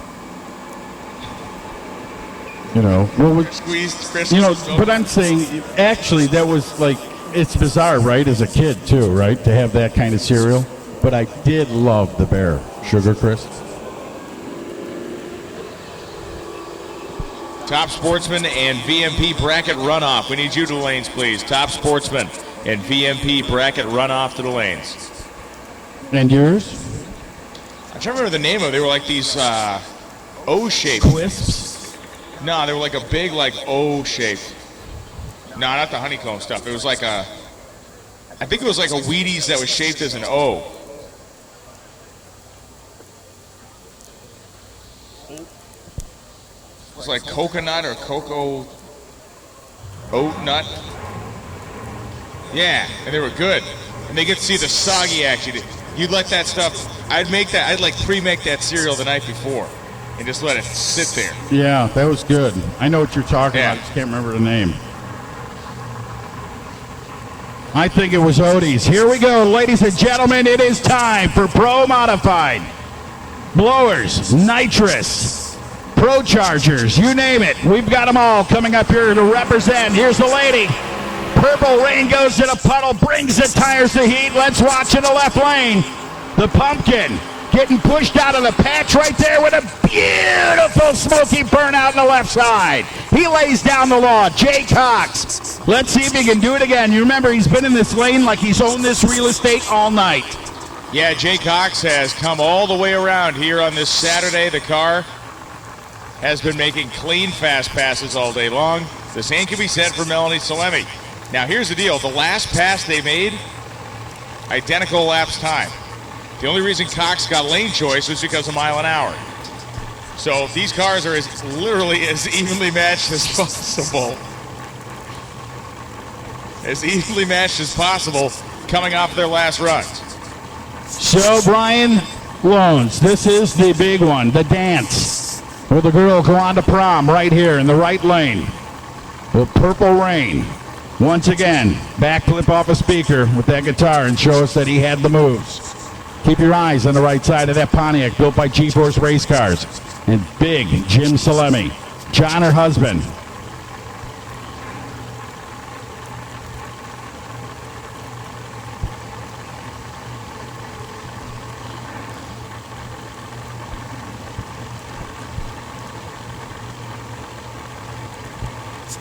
You know, Squeezed, crisp. you know, but I'm saying, actually, that was like, it's bizarre, right, as a kid, too, right, to have that kind of cereal. But I did love the Bear Sugar Crisp. Top Sportsman and VMP bracket runoff. We need you to the lanes, please. Top Sportsman and VMP bracket runoff to the lanes. And yours? I'm trying to remember the name of it. They were like these O-shaped. Quisps? No, they were like a big, like, O-shape. No, not the honeycomb stuff. It was like I think it was like a Wheaties that was shaped as an O. It was like coconut or cocoa oat nut. Yeah, and they were good. And they get to see the soggy action. You'd let that stuff, I'd like pre-make that cereal the night before. And just let it sit there. Yeah, that was good. I know what you're talking Yeah. about. I just can't remember the name. I think it was Odie's. Here we go, ladies and gentlemen. It is time for Pro Modified. Blowers, nitrous, Pro Chargers, you name it. We've got them all coming up here to represent. Here's the lady. Purple Rain goes to the puddle, brings the tires to heat. Let's watch in the left lane. The Pumpkin getting pushed out of the patch right there with a beautiful smoky burnout on the left side. He lays down the law. Jay Cox. Let's see if he can do it again. You remember, he's been in this lane like he's owned this real estate all night. Yeah, Jay Cox has come all the way around here on this Saturday. The car has been making clean, fast passes all day long. The same can be said for Melanie Salemi. Now, here's the deal. The last pass they made, identical elapsed time. The only reason Cox got lane choice was because of mile an hour. So these cars are literally as evenly matched as possible. As evenly matched as possible coming off their last runs. So, Brian Loans, this is the big one, the dance, where the girls go on to prom right here in the right lane. The Purple Rain. Once again, backflip off a speaker with that guitar and show us that he had the moves. Keep your eyes on the right side of that Pontiac built by G-Force Race Cars. And big Jim Salemi. John, her husband.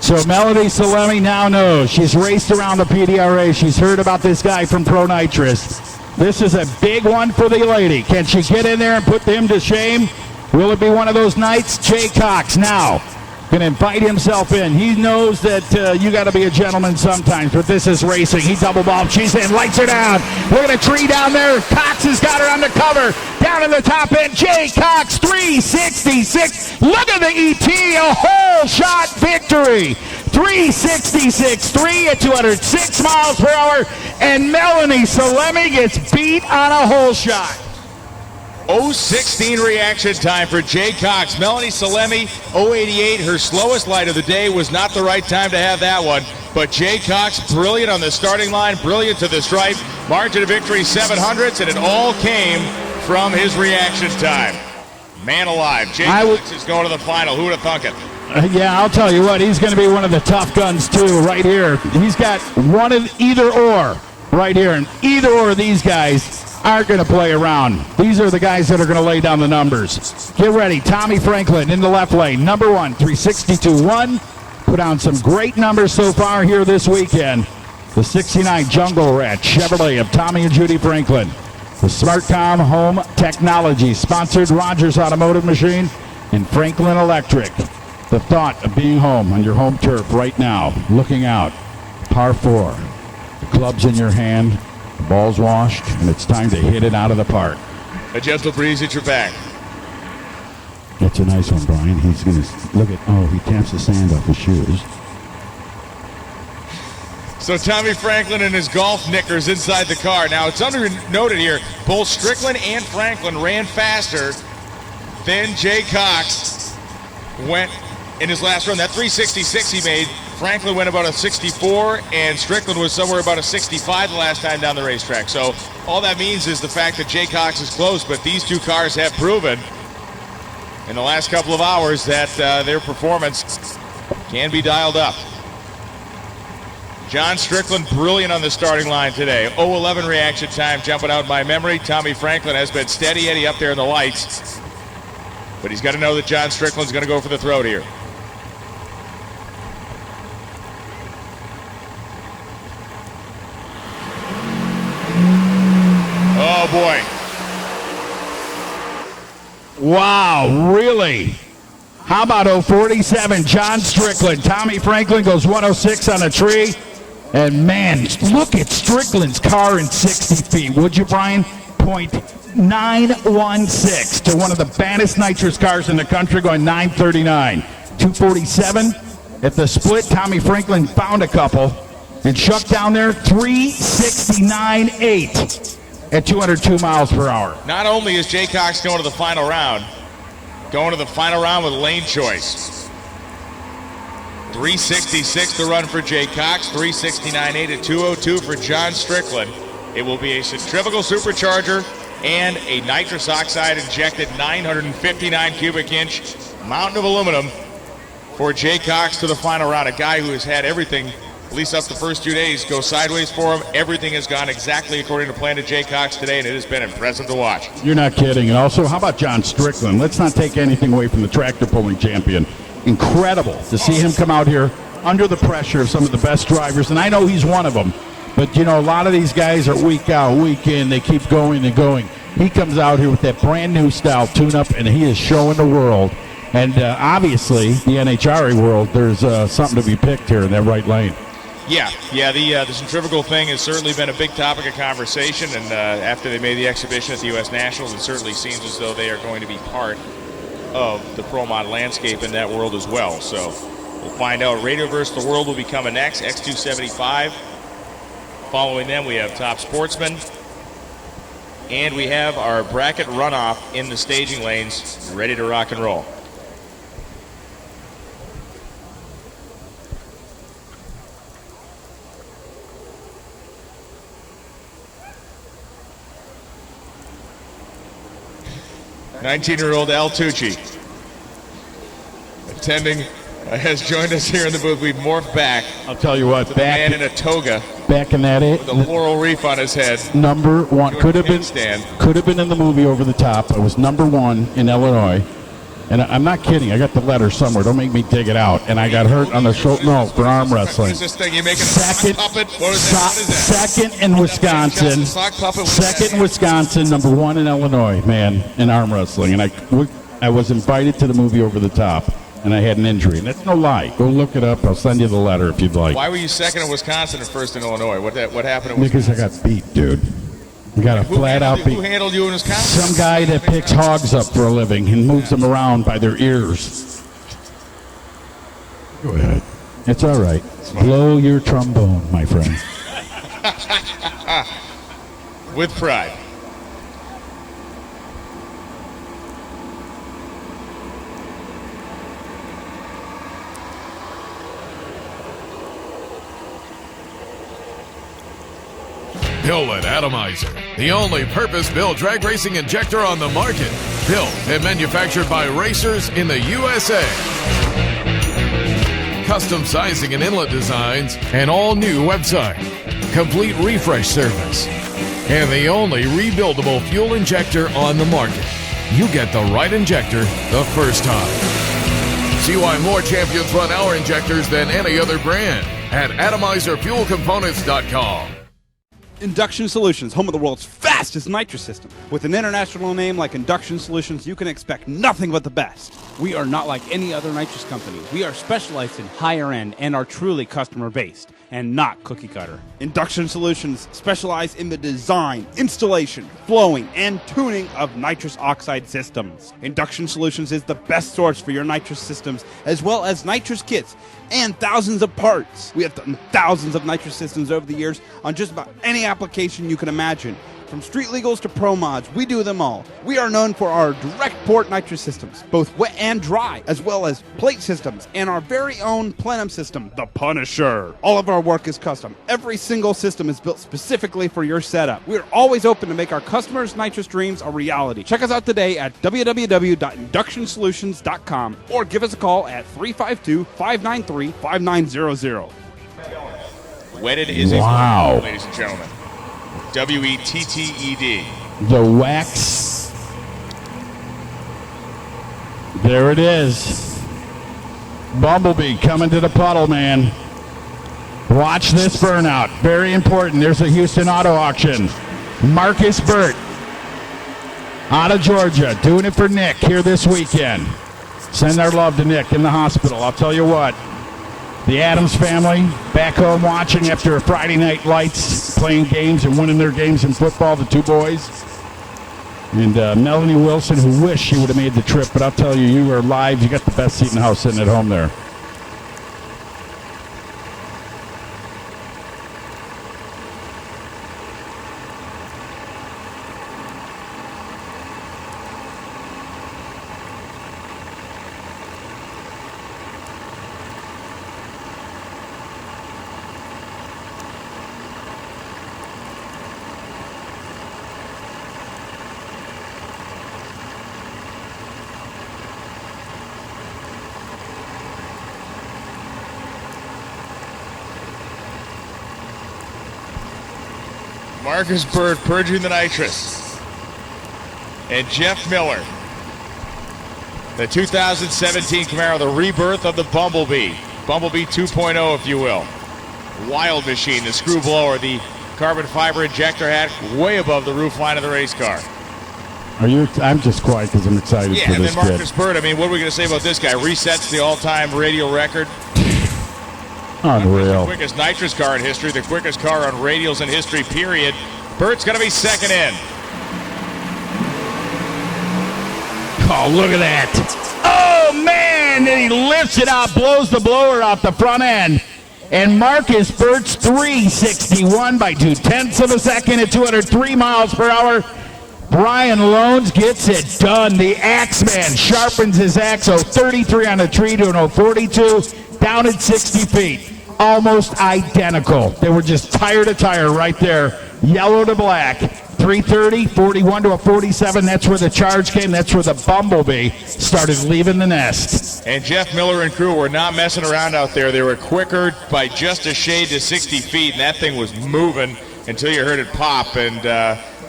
So Melody Salemi now knows. She's raced around the PDRA. She's heard about this guy from Pro Nitrous. This is a big one for the lady. Can she get in there and put him to shame? Will it be one of those nights? Jay Cox now can invite himself in. He knows that you got to be a gentleman sometimes, but this is racing. He double balled. She's in, lights her down. Look at a tree down there. Cox has got her on the cover. Down in the top end, Jay Cox, 366. Look at the ET, a whole shot victory. 366, 3 at 206 miles per hour, and Melanie Salemi gets beat on a whole shot. 0:16 reaction time for Jay Cox. Melanie Salemi, 0:88. Her slowest light of the day was not the right time to have that one. But Jay Cox, brilliant on the starting line, brilliant to the stripe. Margin of victory, 700ths, and it all came from his reaction time. Man alive, Jay Cox is going to the final. Who would have thunk it? Yeah, I'll tell you what, he's going to be one of the tough guns too right here. He's got one of either or right here, and either or of these guys aren't going to play around. These are the guys that are going to lay down the numbers. Get ready. Tommy Franklin in the left lane. Number 1, 362-1. Put on some great numbers so far here this weekend. The 69 Jungle Rat Chevrolet of Tommy and Judy Franklin. The SmartCom Home Technology sponsored Rogers Automotive Machine and Franklin Electric. The thought of being home on your home turf right now. Looking out. Par 4. The club's in your hand. The ball's washed, and it's time to hit it out of the park. A gentle breeze at your back. That's a nice one, Brian. He's going to look at, he taps the sand off his shoes. So Tommy Franklin and his golf knickers inside the car. Now, it's noted here, both Strickland and Franklin ran faster than Jay Cox went in his last run. That 366 he made, Franklin went about a 64, and Strickland was somewhere about a 65 the last time down the racetrack. So all that means is the fact that Jay Cox is close, but these two cars have proven in the last couple of hours that their performance can be dialed up. John Strickland, brilliant on the starting line today. 0:11 reaction time, jumping out by memory. Tommy Franklin has been steady Eddie up there in the lights, but he's got to know that John Strickland's going to go for the throat here. Oh, boy. Wow, really? How about 047, John Strickland. Tommy Franklin goes 106 on a tree. And, man, look at Strickland's car in 60 feet. Would you, Brian? 0.916 to one of the baddest nitrous cars in the country, going 939. 247 at the split. Tommy Franklin found a couple. And Chuck down there, 369.8 at 202 miles per hour. Not only is Jay Cox going to the final round with lane choice. 366 to run for Jay Cox, 369.8 at 202 for John Strickland. It will be a centrifugal supercharger and a nitrous oxide injected 959 cubic inch mountain of aluminum for Jay Cox to the final round. A guy who has had everything, at least up the first 2 days, go sideways for him. Everything has gone exactly according to plan to Jay Cox today, and it has been impressive to watch. You're not kidding. And also, how about John Strickland? Let's not take anything away from the tractor pulling champion. Incredible to see him come out here under the pressure of some of the best drivers, and I know he's one of them. But, you know, a lot of these guys are week out, week in. They keep going and going. He comes out here with that brand-new style tune-up, and he is showing the world. And obviously, the NHRA world, there's something to be picked here in that right lane. Yeah, the centrifugal thing has certainly been a big topic of conversation, and after they made the exhibition at the U.S. Nationals, it certainly seems as though they are going to be part of the pro mod landscape in that world as well. So we'll find out. Radio vs. the World will be coming next, X275. Following them, we have Top Sportsman, and we have our bracket runoff in the staging lanes, ready to rock and roll. "19-year-old Al Tucci attending has joined us here in the booth. We've morphed back. I'll tell you what, A man in a toga back in that with a laurel wreath on his head. number one could have been in the movie Over the Top. I was number one in Illinois, and I'm not kidding. I got the letter somewhere. Don't make me dig it out. And I got hurt on the shoulder. No, for arm What wrestling. is this thing? You making a Second, sock puppet? What is that? What is that? second in Wisconsin. Sock puppet? What is that? Second in Wisconsin, number one in Illinois, man, in arm wrestling. And I was invited to the movie Over the Top, and I had an injury. And that's no lie. Go look it up. I'll send you the letter if you'd like. Why were you second in Wisconsin and first in Illinois? What happened in Because Wisconsin? I got beat, dude. I got a flat-out Who beat. handled you in Wisconsin? Some guy that picks hogs up for a living and moves them around by their ears. Go ahead. It's all right. Blow your trombone, my friend. With pride. Built Atomizer, the only purpose-built drag racing injector on the market. Built and manufactured by racers in the USA. Custom sizing and inlet designs, an all-new website, complete refresh service, and the only rebuildable fuel injector on the market. You get the right injector the first time. See why more champions run our injectors than any other brand at AtomizerFuelComponents.com. Induction Solutions, home of the world's fastest nitrous system. With an international name like Induction Solutions, you can expect nothing but the best. We are not like any other nitrous company. We are specialized in higher end and are truly customer based and not cookie cutter. Induction Solutions specialize in the design, installation, flowing, and tuning of nitrous oxide systems. Induction Solutions is the best source for your nitrous systems, as well as nitrous kits and thousands of parts. We have done thousands of nitrous systems over the years on just about any application you can imagine. From street legals to pro mods, we do them all. We are known for our direct port nitrous systems, both wet and dry, as well as plate systems, and our very own plenum system, the Punisher. All of our work is custom. Every single system is built specifically for your setup. We are always open to make our customers' nitrous dreams a reality. Check us out today at www.inductionsolutions.com or give us a call at 352-593-5900. Wetted is Wow. a word, ladies and gentlemen. WETTED. The wax. There it is. Bumblebee coming to the puddle, man. Watch this burnout. Very important. There's a Houston auto auction. Marcus Burt out of Georgia doing it for Nick here this weekend. Send our love to Nick in the hospital. I'll tell you what. The Adams family back home watching after a Friday night lights, playing games and winning their games in football, the two boys. And Melanie Wilson, who wished she would have made the trip, but I'll tell you, you are live. You got the best seat in the house sitting at home there. Marcus Bird purging the nitrous. And Jeff Miller. The 2017 Camaro, the rebirth of the Bumblebee. Bumblebee 2.0, if you will. Wild machine, the screw blower, the carbon fiber injector hat way above the roof line of the race car. I'm just quiet because I'm excited Yeah, for and this then Marcus kid. Bird, I mean, what are we going to say about this guy? Resets the all-time Radial record. Unreal. The quickest nitrous car in history, the quickest car on radials in history, period. Bird's going to be second in. Oh, look at that. Oh, man. And he lifts it out, blows the blower out the front end. And Marcus Bird's 361 by 0.2 of a second at 203 miles per hour. Brian Loans gets it done. The Axeman sharpens his axe. 33 on the tree to an 042. Down at 60 feet. Almost identical. They were just tire to tire right there. Yellow to black. 330, 41 to a 47. That's where the charge came. That's where the Bumblebee started leaving the nest. And Jeff Miller and crew were not messing around out there. They were quicker by just a shade to 60 feet, and that thing was moving until you heard it pop. And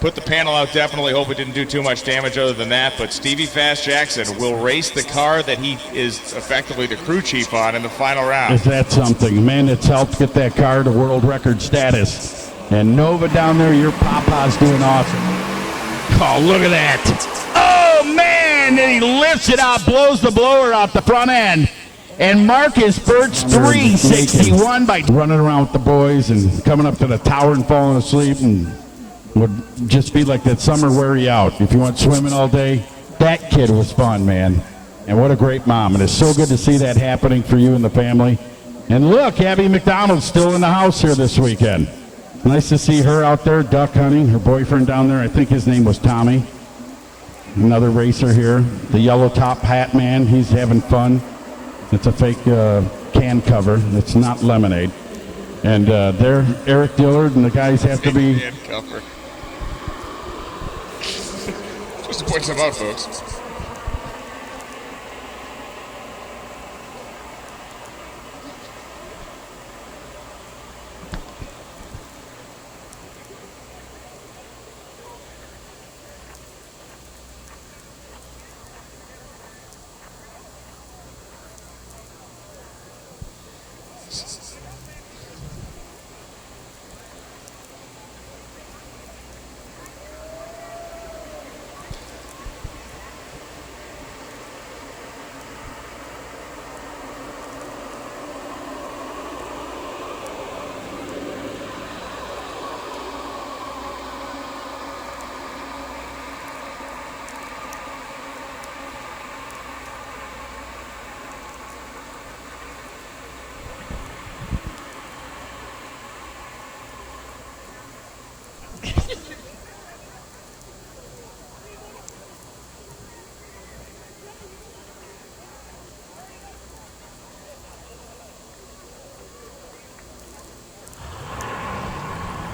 put the panel out, definitely hope it didn't do too much damage other than that. But Stevie Fast Jackson will race the car that he is effectively the crew chief on in the final round. Is that something? Man, it's helped get that car to world record status. And Nova down there, your Papa's doing awesome. Oh, look at that. Oh, man, and he lifts it out, blows the blower out the front end. And Marcus Bird's 361 by running around with the boys and coming up to the tower and falling asleep, and would just be like that summer wear you out. If you went swimming all day, that kid was fun, man. And what a great mom. And it's so good to see that happening for you and the family. And look, Abby McDonald's still in the house here this weekend. Nice to see her out there duck hunting. Her boyfriend down there, I think his name was Tommy. Another racer here. The yellow top hat man, he's having fun. It's a fake can cover. It's not lemonade. And there, Eric Dillard and the guys have to be... Can cover. Just to point some out, folks.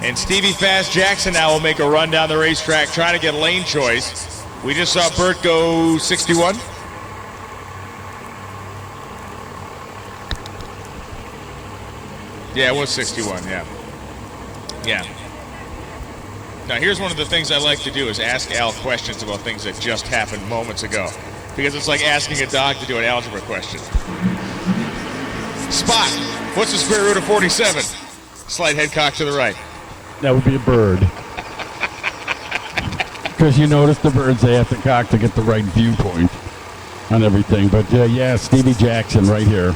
And Stevie Fast Jackson now will make a run down the racetrack trying to get lane choice. We just saw Burt go 61. Yeah, it was 61, yeah. Yeah. Now here's one of the things I like to do is ask Al questions about things that just happened moments ago. Because it's like asking a dog to do an algebra question. Spot, what's the square root of 47? Slight head cock to the right. That would be a bird. Because you notice the birds, they have to cock to get the right viewpoint on everything. But yeah, Stevie Jackson right here.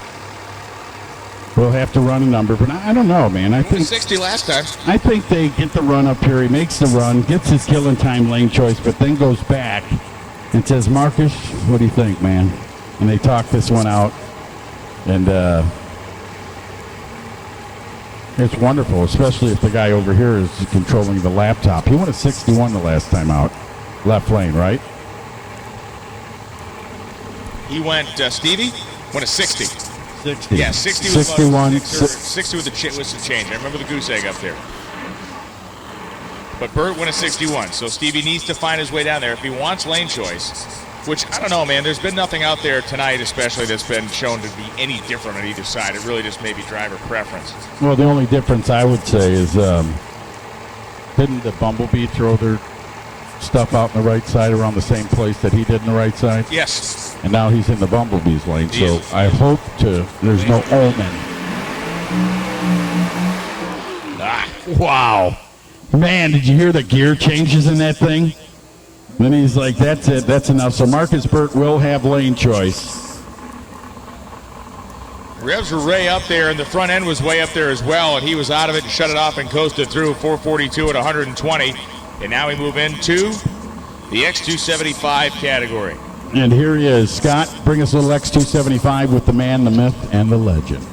We'll have to run a number, but I don't know, man. I think 60 last time. I think they get the run up here. He makes the run, gets his killing time lane choice, but then goes back and says, Marcus, what do you think, man? And they talk this one out. And it's wonderful, especially if the guy over here is controlling the laptop. He went a 61 the last time out. Left lane, right? He went, Stevie, went a 60. 60. Yeah, 60 was 61. 60 with the change. I remember the goose egg up there. But Burt went a 61, so Stevie needs to find his way down there if he wants lane choice, which, I don't know, man. There's been nothing out there tonight especially that's been shown to be any different on either side. It really just may be driver preference. Well, the only difference I would say is Didn't the Bumblebee throw their stuff out in the right side around the same place that he did in the right side? Yes. And now he's in the Bumblebee's lane, so Yes. I hope there's no omen. Wow. Man, did you hear the gear changes in that thing? Then he's like, that's it, that's enough. So Marcus Burt will have lane choice. Revs were way up there, and the front end was way up there as well, and he was out of it and shut it off and coasted through 442 at 120. And now we move into the X275 category. And here he is. Scott, bring us a little X275 with the man, the myth, and the legend.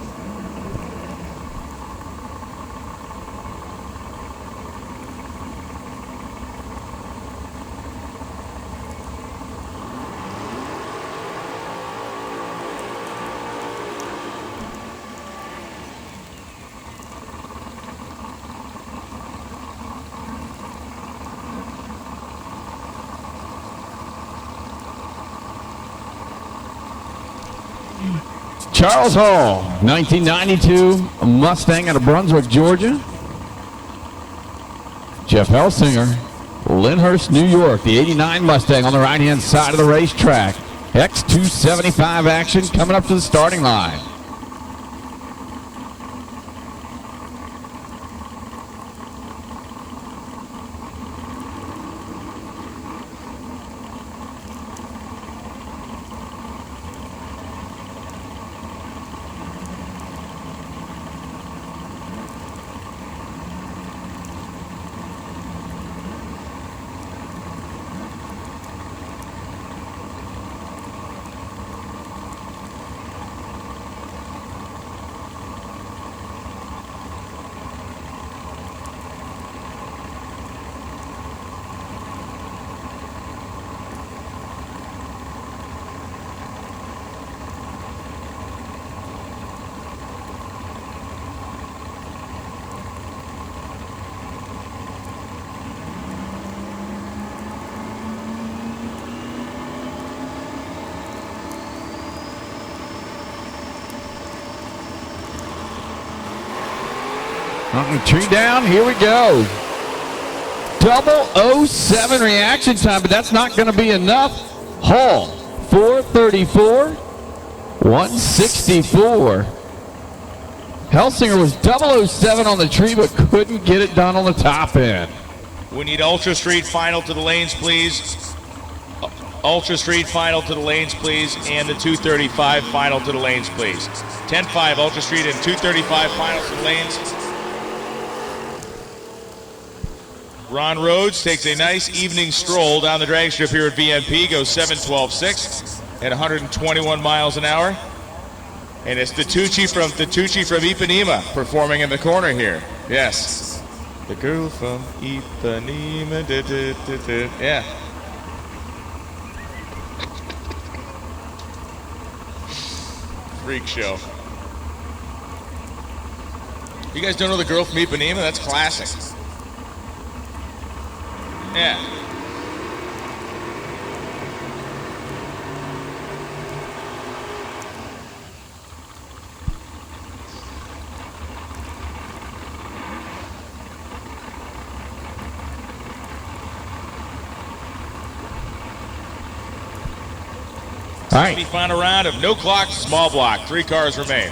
Charles Hall, 1992 Mustang out of Brunswick, Georgia. Jeff Helsinger, Lyndhurst, New York, the 89 Mustang on the right-hand side of the racetrack. X275 action coming up to the starting line. Tree down, here we go. 007 reaction time, but that's not going to be enough. Hall, 434, 164. Helsinger was 007 on the tree, but couldn't get it done on the top end. We need Ultra Street final to the lanes, please. Ultra Street final to the lanes, please. And the 235 final to the lanes, please. 10-5 Ultra Street and 235 final to the lanes. Ron Rhodes takes a nice evening stroll down the drag strip here at VMP, goes 7:12.6 at 121 miles an hour. And it's the Tucci from Ipanema performing in the corner here. Yes. The girl from Ipanema. Yeah. Freak show. You guys don't know the girl from Ipanema? That's classic. Yeah. All right. Final round of no clock, small block. 3 cars remain.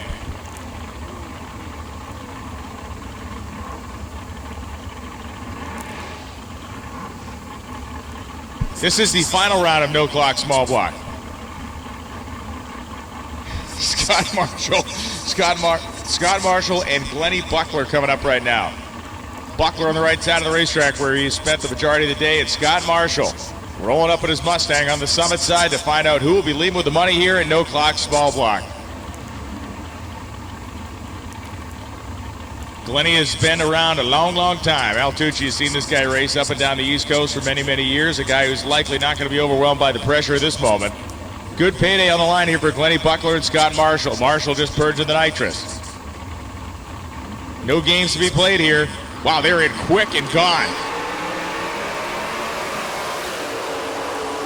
This is the final round of no clock, small block. Scott Marshall and Glennie Buckler coming up right now. Buckler on the right side of the racetrack where he spent the majority of the day, and Scott Marshall rolling up in his Mustang on the Summit side to find out who will be leading with the money here in no clock, small block. Glennie has been around a long, long time. Al Tucci has seen this guy race up and down the East Coast for many, many years. A guy who's likely not going to be overwhelmed by the pressure of this moment. Good payday on the line here for Glennie Buckler and Scott Marshall. Marshall just purging the nitrous. No games to be played here. Wow, they're in quick and gone.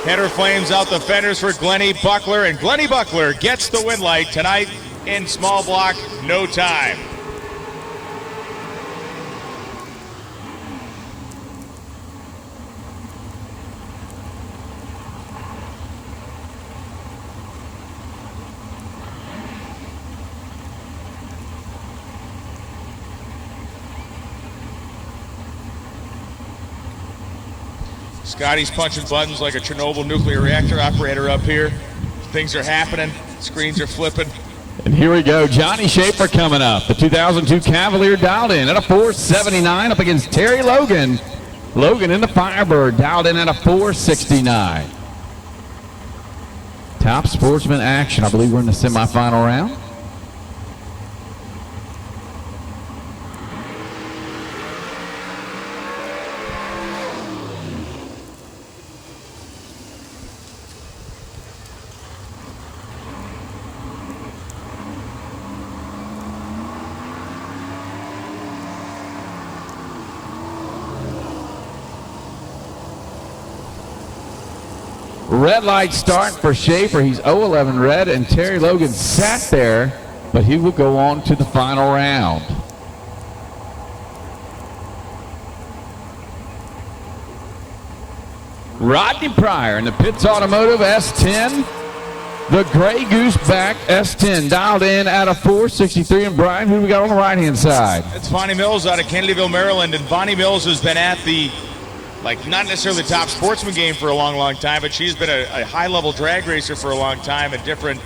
Header flames out the fenders for Glennie Buckler, and Glennie Buckler gets the win light tonight in small block, no time. Scotty's punching buttons like a Chernobyl nuclear reactor operator up here. Things are happening. Screens are flipping. And here we go. Johnny Schaefer coming up. The 2002 Cavalier dialed in at a 479 up against Terry Logan. Logan in the Firebird dialed in at a 469. Top Sportsman action. I believe we're in the semifinal round. Red light start for Schaefer. He's 0-11 red, and Terry Logan sat there, but he will go on to the final round. Rodney Pryor in the Pitts Automotive S10. The Gray Gooseback S10 dialed in at a 463. And Brian, who we got on the right-hand side? It's Bonnie Mills out of Kennedyville, Maryland, and Bonnie Mills has been at the not necessarily the top Sportsman game for a long, long time, but she's been a high-level drag racer for a long time in different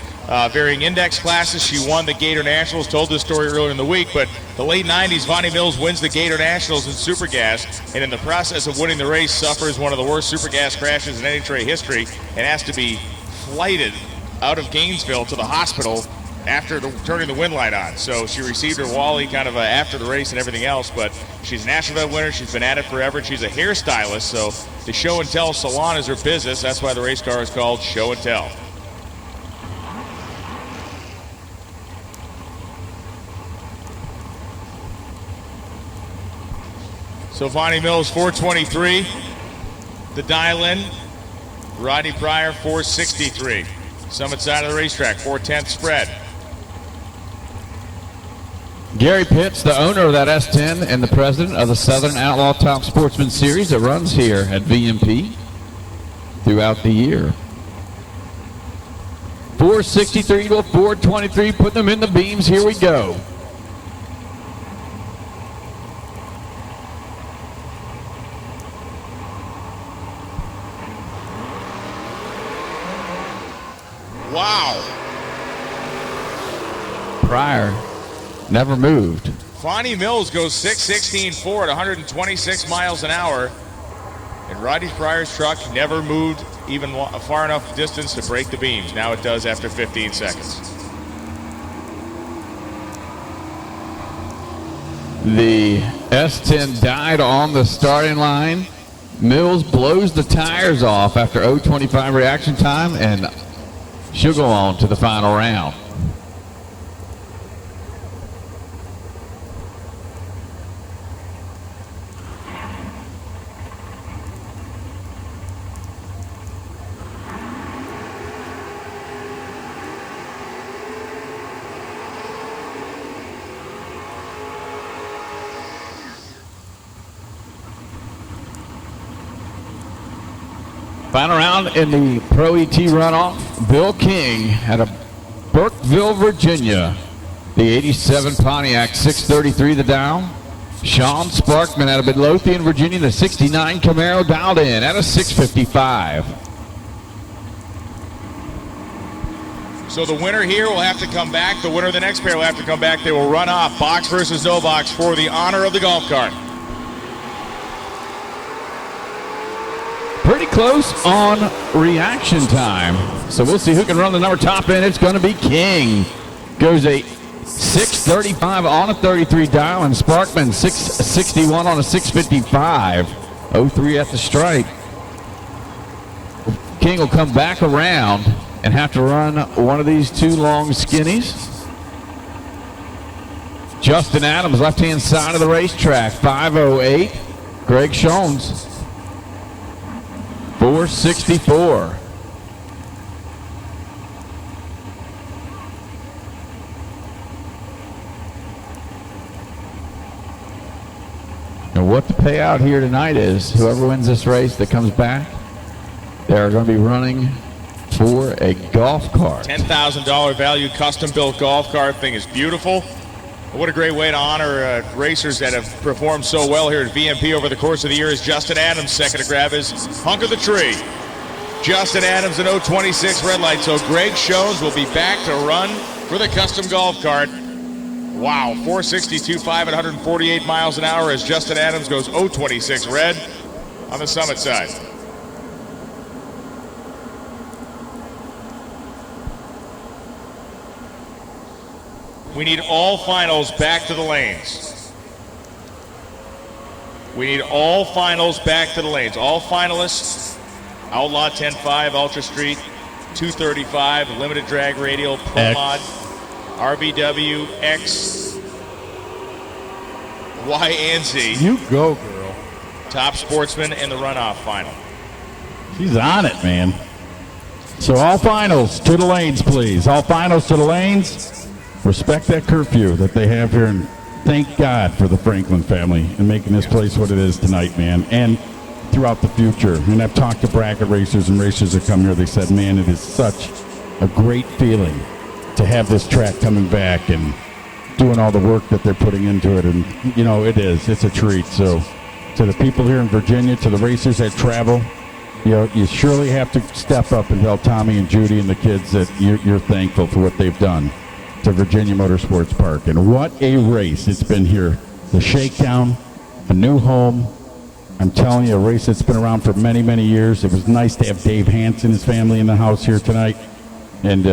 varying index classes. She won the Gator Nationals, told this story earlier in the week, but the late 90s, Bonnie Mills wins the Gator Nationals in Super Gas, and in the process of winning the race, suffers one of the worst Super Gas crashes in NHRA history and has to be flighted out of Gainesville to the hospital after turning the wind light on. So she received her Wally kind of after the race and everything else, but she's a national event winner. She's been at it forever, and she's a hairstylist, so the show and tell salon is her business. That's why the race car is called Show and Tell. So Bonnie Mills 423, the dial-in. Rodney Pryor 463. Summit side of the racetrack, 4/10 spread. Gary Pitts, the owner of that S10 and the president of the Southern Outlaw Top Sportsman Series that runs here at VMP throughout the year. 463 to a 423, putting them in the beams. Here we go. Wow. Pryor never moved. Bonnie Mills goes 6:16.4 at 126 miles an hour. And Rodney Pryor's truck never moved even far enough distance to break the beams. Now it does after 15 seconds. The S10 died on the starting line. Mills blows the tires off after 0:25 reaction time, and she'll go on to the final round. Final round in the Pro ET runoff. Bill King out of Burkeville, Virginia. The 87 Pontiac, 633 the dial. Sean Sparkman out of Midlothian, Virginia. The 69 Camaro dialed in at a 655. So the winner here will have to come back. The winner of the next pair will have to come back. They will run off box versus no box for the honor of the golf cart. Pretty close on reaction time. So we'll see who can run the number top end. It's going to be King. Goes a 635 on a 33 dial, and Sparkman 661 on a 655. 03 at the stripe. King will come back around and have to run one of these two long skinnies. Justin Adams, left-hand side of the racetrack, 508. Greg Schoens, 464. And what the payout here tonight is, whoever wins this race that comes back, they're going to be running for a golf cart. $10,000 value custom-built golf cart. Thing is beautiful. What a great way to honor racers that have performed so well here at VMP over the course of the year. Is Justin Adams second to grab his hunk of the tree. Justin Adams in 026 red light. So Greg Shones will be back to run for the custom golf cart. Wow, 462.5 at 148 miles an hour as Justin Adams goes 026 red on the Summit side. We need all finals back to the lanes. We need all finals back to the lanes. All finalists, Outlaw 10.5, Ultra Street, 235, Limited Drag Radial, Pro Mod, RBW, X, Y, and Z. You go, girl. Top Sportsman, and the runoff final. She's on it, man. So all finals to the lanes, please. All finals to the lanes. Respect that curfew that they have here, and thank God for the Franklin family and making this place what it is tonight, man, and throughout the future. And I've talked to bracket racers and racers that come here. They said, man, it is such a great feeling to have this track coming back and doing all the work that they're putting into it. And, you know, it's a treat. So to the people here in Virginia, to the racers that travel, you know, you surely have to step up and tell Tommy and Judy and the kids that you're thankful for what they've done to Virginia Motorsports Park. And what a race it's been here. The Shakedown, a new home. I'm telling you, a race that's been around for many, many years. It was nice to have Dave Hansen and his family in the house here tonight and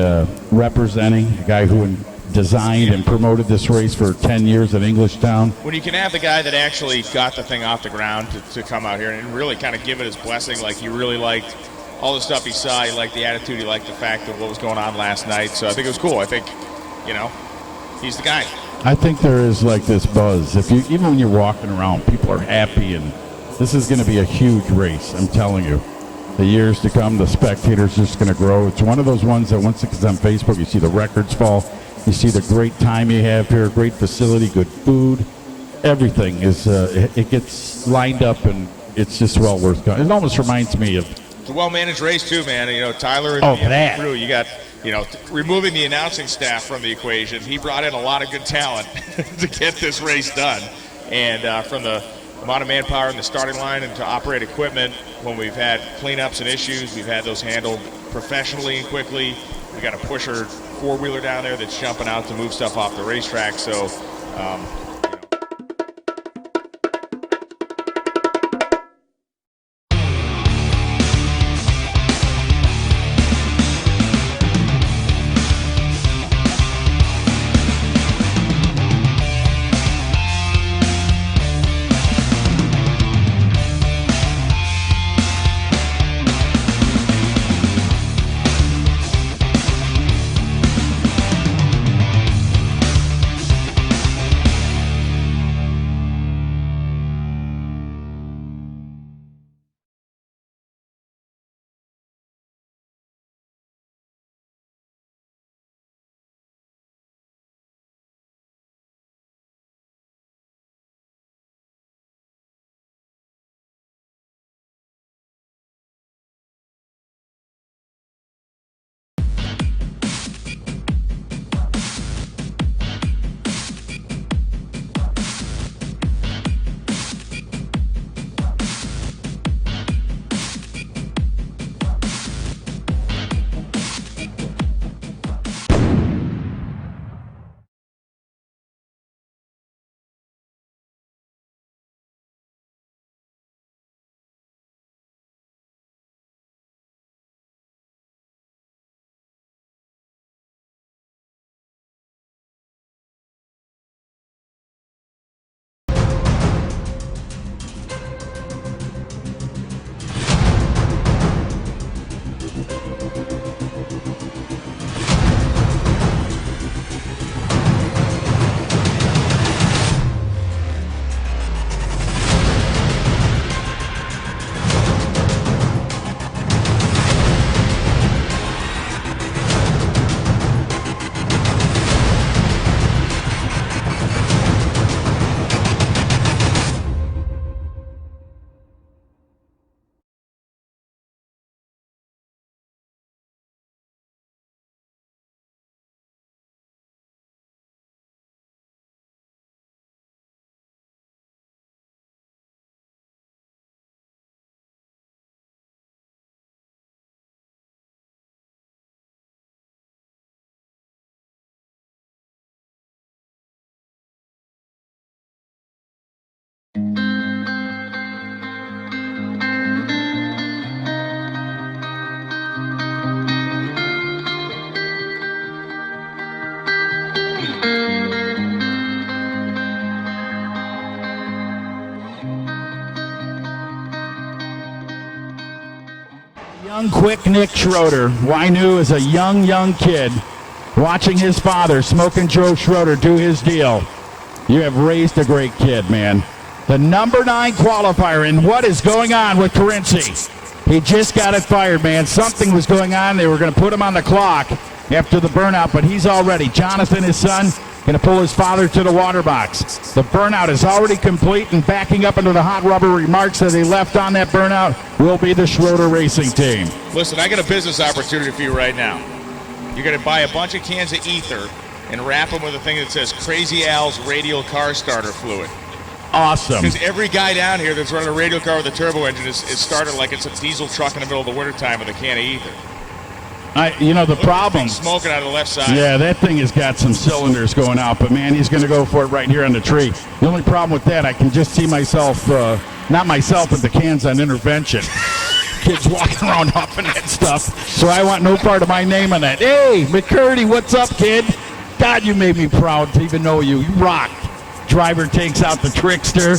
representing a guy who designed and promoted this race for 10 years at Englishtown. When you can have the guy that actually got the thing off the ground to come out here and really kind of give it his blessing, like he really liked all the stuff he saw, he liked the attitude, he liked the fact of what was going on last night. So I think it was cool. I think, you know, he's the guy. I think there is like this buzz. Even when you're walking around, people are happy, and this is going to be a huge race. I'm telling you, the years to come, the spectators just going to grow. It's one of those ones that once it's on Facebook, you see the records fall, you see the great time you have here, great facility, good food, everything is. It gets lined up, and it's just well worth going. It almost reminds me of. It's a well-managed race too, man. You know, Tyler and that crew. You got. You know, removing the announcing staff from the equation, he brought in a lot of good talent to get this race done. And from the amount of manpower in the starting line and to operate equipment, when we've had cleanups and issues, we've had those handled professionally and quickly. We got a pusher four-wheeler down there that's jumping out to move stuff off the racetrack. So, young, quick Nick Schroeder, who I knew as a young kid, watching his father, Smoking Joe Schroeder, do his deal. You have raised a great kid, man. The number 9 qualifier, and what is going on with Currency? He just got it fired, man. Something was going on. They were going to put him on the clock after the burnout, but he's all ready. Jonathan, his son, going to pull his father to the water box. The burnout is already complete, and backing up into the hot rubber remarks that they left on that burnout will be the Schroeder Racing Team. Listen, I got a business opportunity for you right now. You're going to buy a bunch of cans of ether and wrap them with a thing that says Crazy Al's Radial Car Starter Fluid. Awesome. Because every guy down here that's running a radial car with a turbo engine is started like it's a diesel truck in the middle of the wintertime with a can of ether. The problem. Smoking out of the left side. Yeah, that thing has got some cylinders going out, but man, he's going to go for it right here on the tree. The only problem with that, I can just see myself, not myself, but the cans on intervention. Kids walking around huffing that stuff. So I want no part of my name on that. Hey, McCurdy, what's up, kid? God, you made me proud to even know you. You rock. Driver takes out the trickster.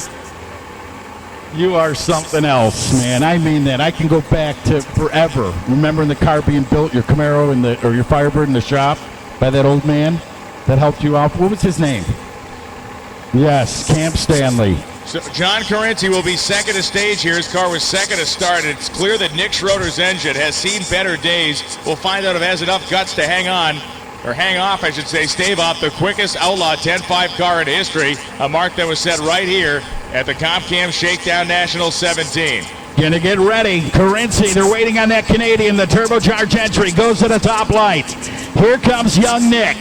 You are something else, man. I mean that. I can go back to forever. Remembering the car being built, your Camaro or your Firebird in the shop by that old man that helped you out. What was his name? Yes, Camp Stanley. So John Currency will be second to stage here. His car was second to start. It's clear that Nick Schroeder's engine has seen better days. We'll find out if it has enough guts to hang on. Or hang off, I should say, stave off the quickest Outlaw 10.5 car in history, a mark that was set right here at the CompCam Shakedown Nationals 17. Gonna get ready. Currency, they're waiting on that Canadian. The turbocharged entry goes to the top light. Here comes young Nick,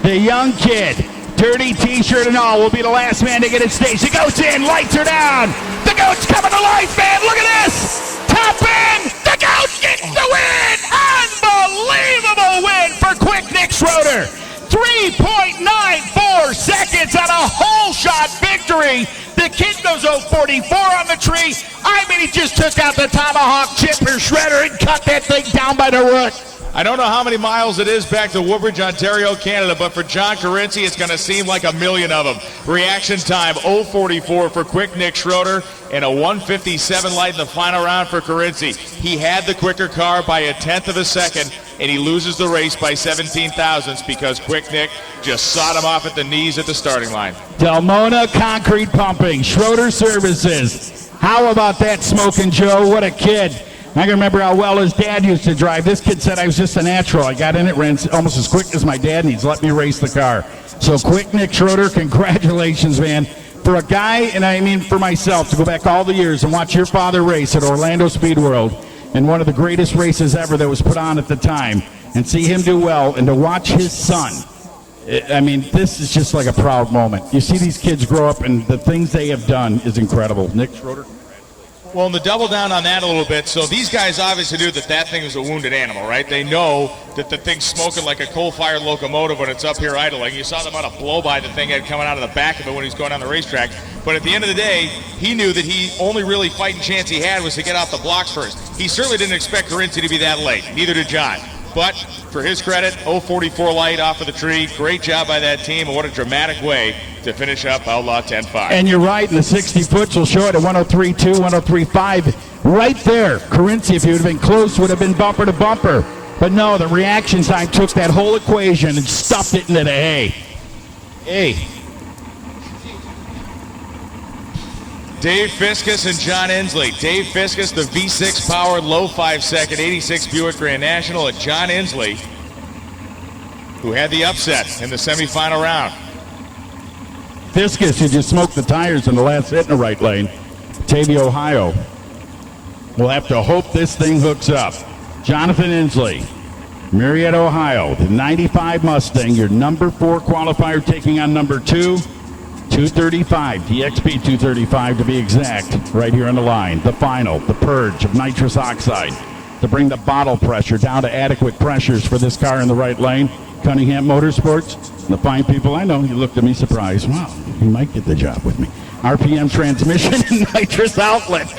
the young kid. Dirty t-shirt and all will be the last man to get it staged. He goes in, lights are down. The goat's coming to life, man. Look at this. Top end. The goat gets the win. Unbelievable win for quick Nick Schroeder. 3.94 seconds on a whole shot victory. The kid goes 044 on the tree. I mean, he just took out the tomahawk chipper shredder and cut that thing down by the root. I don't know how many miles it is back to Woodbridge, Ontario, Canada, but for John Currency, it's going to seem like a million of them. Reaction time, 0:44 for quick Nick Schroeder, and a 1:57 light in the final round for Currency. He had the quicker car by a tenth of a second, and he loses the race by 17 thousandths because quick Nick just sawed him off at the knees at the starting line. Delmona Concrete Pumping, Schroeder Services. How about that, Smoking Joe? What a kid. I can remember how well his dad used to drive. This kid said I was just a natural. I got in it, ran almost as quick as my dad, and he's let me race the car. So quick Nick Schroeder, congratulations, man. For a guy, and I mean for myself, to go back all the years and watch your father race at Orlando Speed World in one of the greatest races ever that was put on at the time, and see him do well, and to watch his son. I mean, this is just like a proud moment. You see these kids grow up, and the things they have done is incredible. Nick Schroeder. Well, and to double down on that a little bit, so these guys obviously knew that that thing was a wounded animal, right? They know that the thing's smoking like a coal-fired locomotive when it's up here idling. You saw the amount of blow-by the thing had coming out of the back of it when he was going down the racetrack. But at the end of the day, he knew that he only really fighting chance he had was to get off the blocks first. He certainly didn't expect Currency to be that late. Neither did John. But for his credit, 0:44 light off of the tree. Great job by that team, and what a dramatic way to finish up Outlaw 10.5. And you're right, and the 60 foots will show it at 103.2, 103.5. Right there, Currency, if he would have been close, would have been bumper to bumper. But no, the reaction time took that whole equation and stuffed it into the hay. Hey. Dave Fiskus and John Inslee. Dave Fiskus, the V6 powered low 5-second 86 Buick Grand National, and John Inslee, who had the upset in the semifinal round. Fiskus, who just smoked the tires in the last hit in the right lane. Tavy, Ohio. We'll have to hope this thing hooks up. Jonathan Inslee, Marietta, Ohio, the 95 Mustang, your number 4 qualifier taking on number 2. 235, DXP 235 to be exact, right here on the line. The final, the purge of nitrous oxide to bring the bottle pressure down to adequate pressures for this car in the right lane. Cunningham Motorsports, the fine people I know, you looked at me surprised. Wow, he might get the job with me. RPM transmission and nitrous outlet.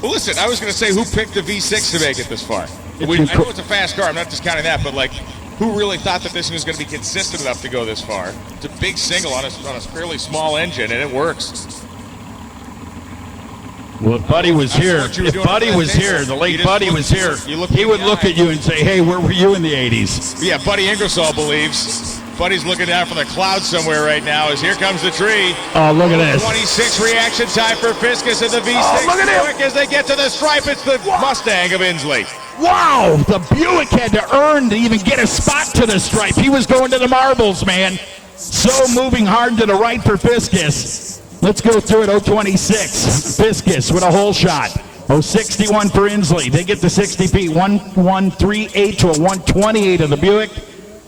Well, listen, I was going to say, who picked the V6 to make it this far? I know it's a fast car, I'm not discounting that, but like, who really thought that this was going to be consistent enough to go this far? It's a big single on a fairly small engine, and it works. Well, if Buddy was here, what you were if doing Buddy on that was day, here, though. the You late just Buddy look- was here, you look he in would the look eye. at you and say, hey, where were you in the 80s? Yeah, Buddy Ingersoll believes. Buddy's looking down from the clouds somewhere right now as here comes the tree. Oh, look at this. 26 reaction time for Fiskus and the V6. Oh, look at him. Buick as they get to the stripe. It's the Mustang of Inslee. Wow, the Buick had to earn to even get a spot to the stripe. He was going to the marbles, man. So moving hard to the right for Fiskus. Let's go through it. 026. Fiskus with a hole shot. 061 for Inslee. They get to 60 feet. 1138 to a 128 of the Buick.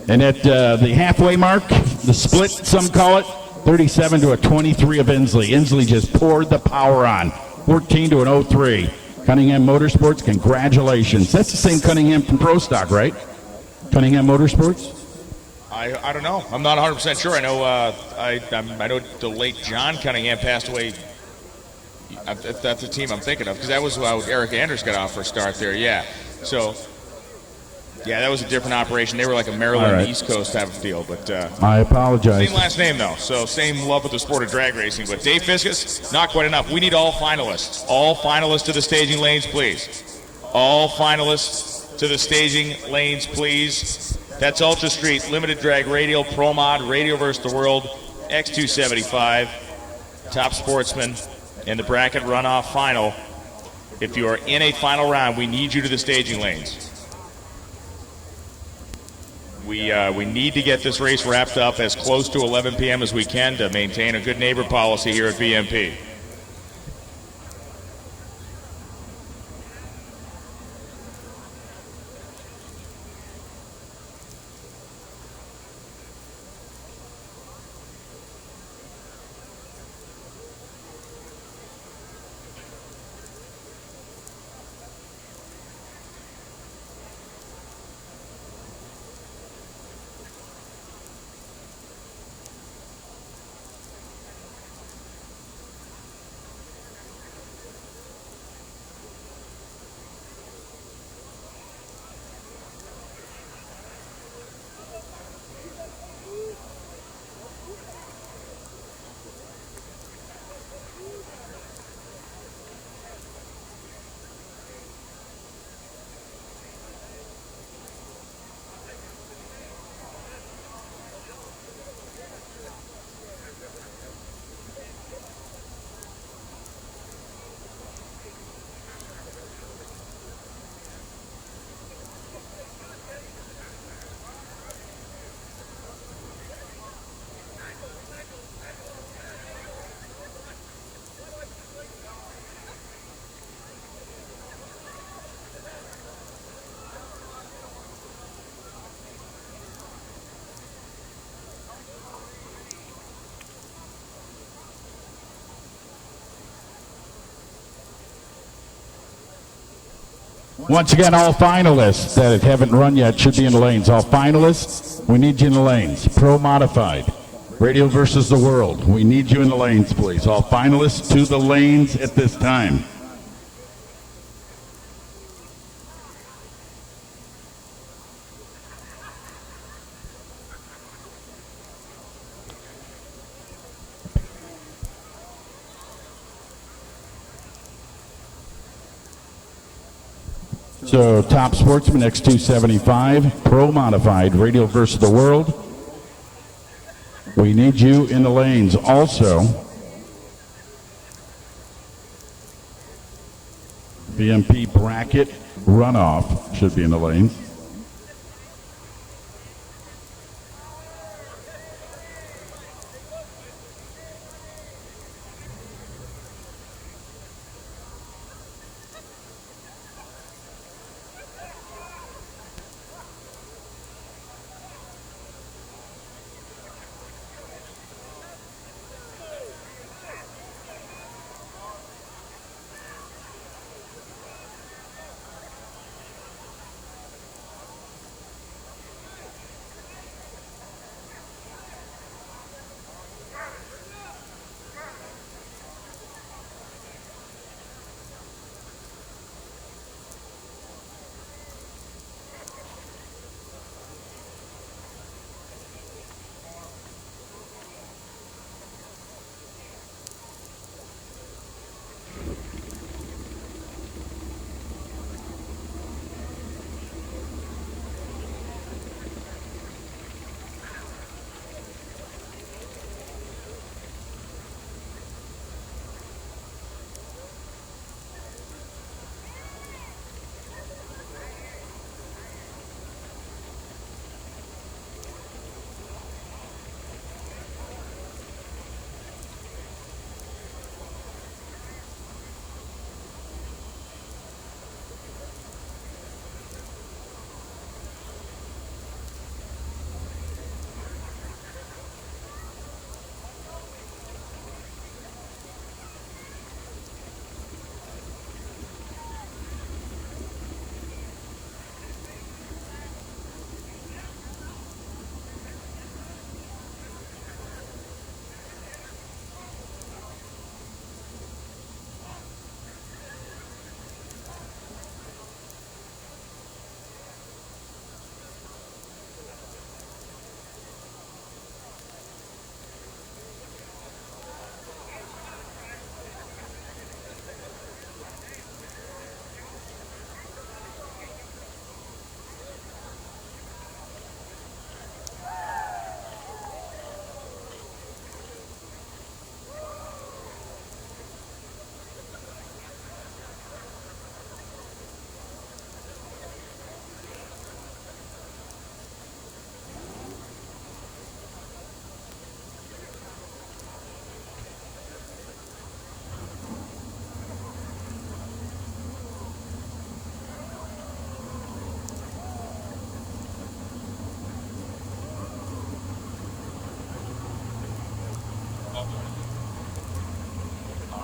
And at the halfway mark, the split, some call it, 37 to a 23 of Inslee. Inslee just poured the power on. 14 to an 03. Cunningham Motorsports, congratulations. That's the same Cunningham from Pro Stock, right? Cunningham Motorsports? I don't know. I'm not 100% sure. I know I know the late John Cunningham passed away. That's the team I'm thinking of because that was how Eric Anders got off for a start there. Yeah. So, yeah, that was a different operation. They were like a Maryland East Coast type of deal. But I apologize. same last name, though. So same love with the sport of drag racing. But Dave Fiskus, not quite enough. We need all finalists. All finalists to the staging lanes, please. All finalists to the staging lanes, please. That's Ultra Street, Limited Drag, Radial, Pro Mod, Radial vs. the World, X275, Top Sportsman, and the bracket runoff final. If you are in a final round, we need you to the staging lanes. We need to get this race wrapped up as close to 11 p.m. as we can to maintain a good neighbor policy here at VMP. Once again, all finalists that haven't run yet should be in the lanes. All finalists, we need you in the lanes. Pro Modified, Radial versus the World. We need you in the lanes, please. All finalists to the lanes at this time. So, Top Sportsman, X275, Pro Modified, Radial versus the World. We need you in the lanes. Also, VMP bracket runoff should be in the lanes.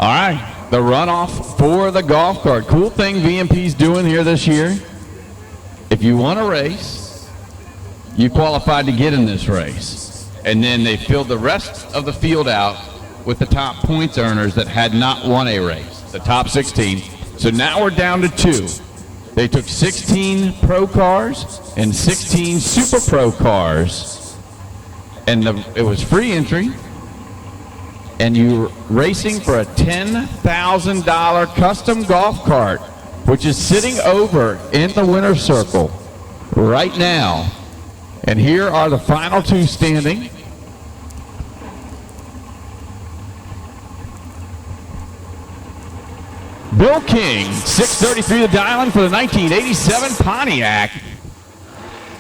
All right, the runoff for the golf cart. Cool thing VMP's doing here this year. If you want a race, you qualified to get in this race. And then they filled the rest of the field out with the top points earners that had not won a race, the top 16. So now we're down to 2. They took 16 pro cars and 16 super pro cars. And it was free entry. And you're racing for a $10,000 custom golf cart, which is sitting over in the winner's circle right now. And here are the final 2 standing. Bill King, 633 the dialing for the 1987 Pontiac.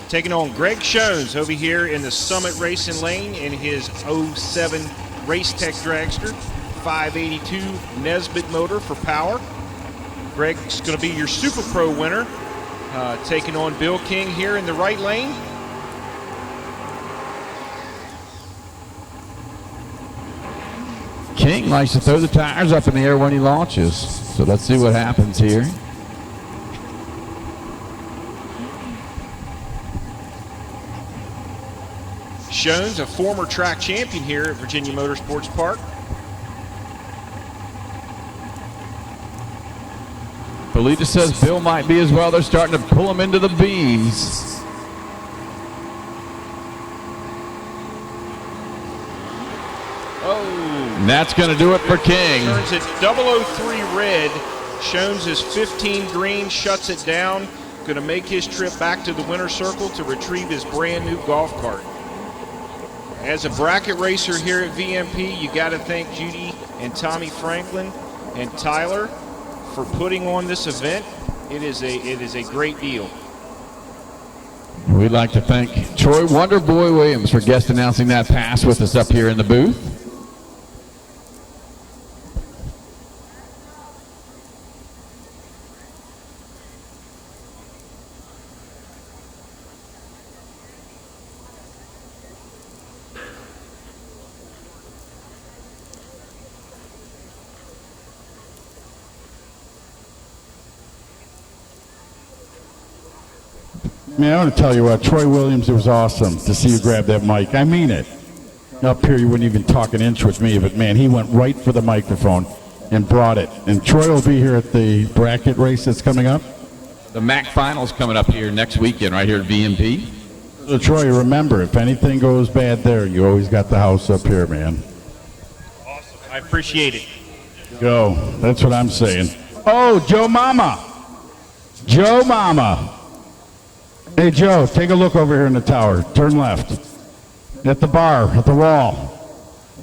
Taking on Greg Shones over here in the Summit Racing Lane in his 07 Race Tech Dragster, 582 Nesbitt motor for power. Greg's going to be your Super Pro winner, taking on Bill King here in the right lane. King likes to throw the tires up in the air when he launches. So let's see what happens here. Shones, a former track champion here at Virginia Motorsports Park. Belita says Bill might be as well. They're starting to pull him into the beams. And that's going to do it for King. Turns it 003 red. Shones is 15 green, shuts it down. Going to make his trip back to the winner's circle to retrieve his brand new golf cart. As a bracket racer here at VMP, you got to thank Judy and Tommy Franklin and Tyler for putting on this event. It is a great deal. We'd like to thank Troy Wonderboy Williams for guest announcing that pass with us up here in the booth. Man, I want to tell you what, Troy Williams, it was awesome to see you grab that mic. I mean it. Up here, you wouldn't even talk an inch with me, but man, he went right for the microphone and brought it. And Troy will be here at the bracket race that's coming up. The MAC Finals coming up here next weekend, right here at VMP. So, Troy, remember, if anything goes bad there, you always got the house up here, man. Awesome. I appreciate it. Go. That's what I'm saying. Oh, Joe Mama. Joe Mama. Hey, Joe, take a look over here in the tower. Turn left. At the bar, at the wall.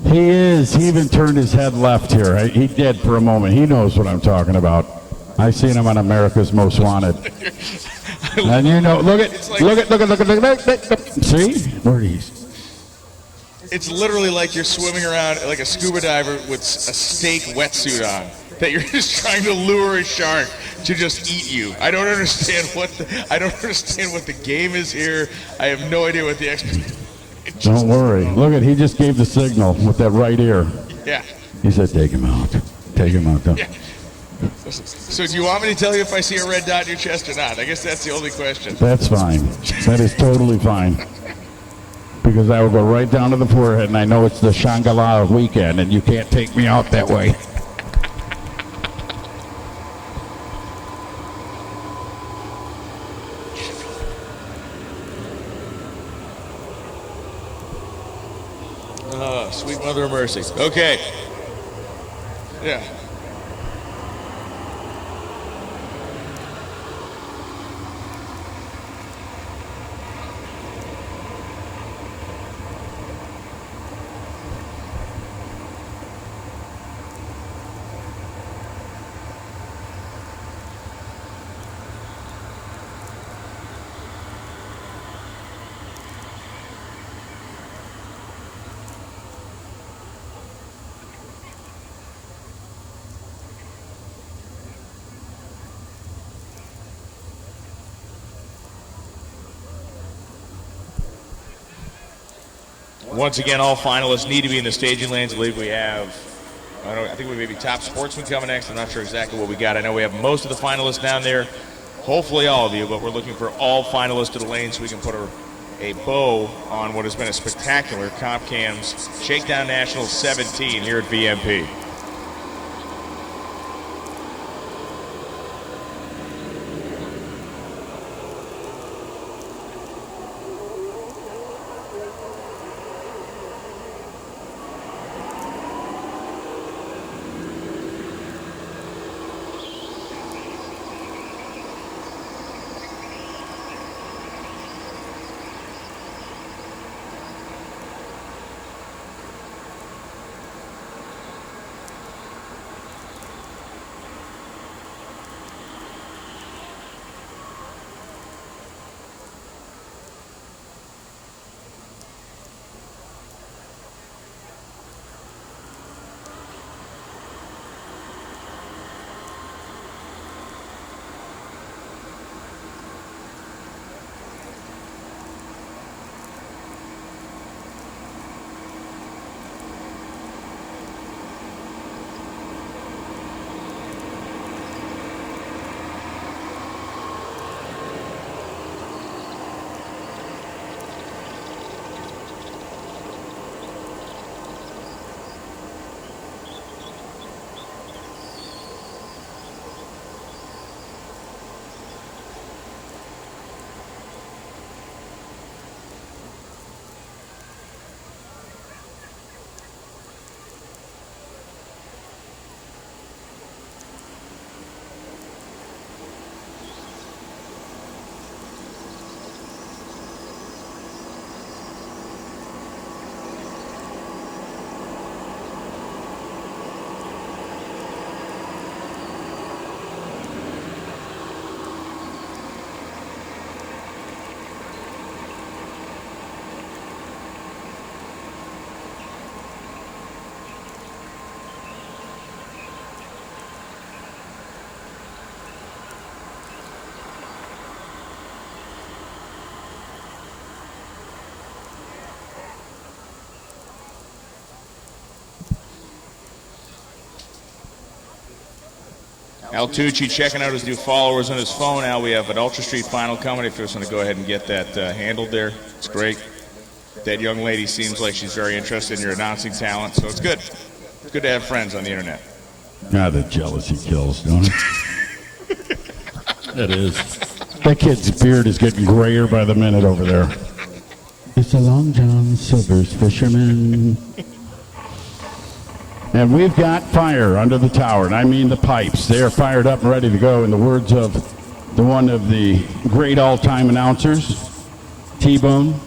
He even turned his head left here. He did for a moment. He knows what I'm talking about. I seen him on America's Most Wanted. And you know, look at. See? Where he's. It's literally like you're swimming around like a scuba diver with a steak wetsuit on, that you're just trying to lure a shark to just eat you. I don't understand what the game is here. I have no idea what the Don't worry. Look at, he just gave the signal with that right ear. Yeah. He said, take him out. Take him out. Yeah. So do you want me to tell you if I see a red dot in your chest or not? I guess that's the only question. That's fine. That is totally fine. Because I will go right down to the forehead, and I know it's the Shangri-La weekend, and you can't take me out that way. Oh, sweet mother of mercy. Okay. Yeah. Once again, all finalists need to be in the staging lanes. I believe we have I think we maybe top Sportsman coming next. I'm not sure exactly what we got. I know we have most of the finalists down there. Hopefully all of you, but we're looking for all finalists to the lane so we can put a bow on what has been a spectacular Comp Cam's Shakedown Nationals 17 here at VMP. Al Tucci checking out his new followers on his phone. Al, we have an Ultra Street final coming. If you just want to go ahead and get that handled there, it's great. That young lady seems like she's very interested in your announcing talent, so it's good. It's good to have friends on the internet. Ah, the jealousy kills, don't it? It is. That kid's beard is getting grayer by the minute over there. It's a Long John Silver's fisherman. And we've got fire under the tower, and I mean the pipes. They are fired up and ready to go, in the words of one of the great all-time announcers, T-Bone.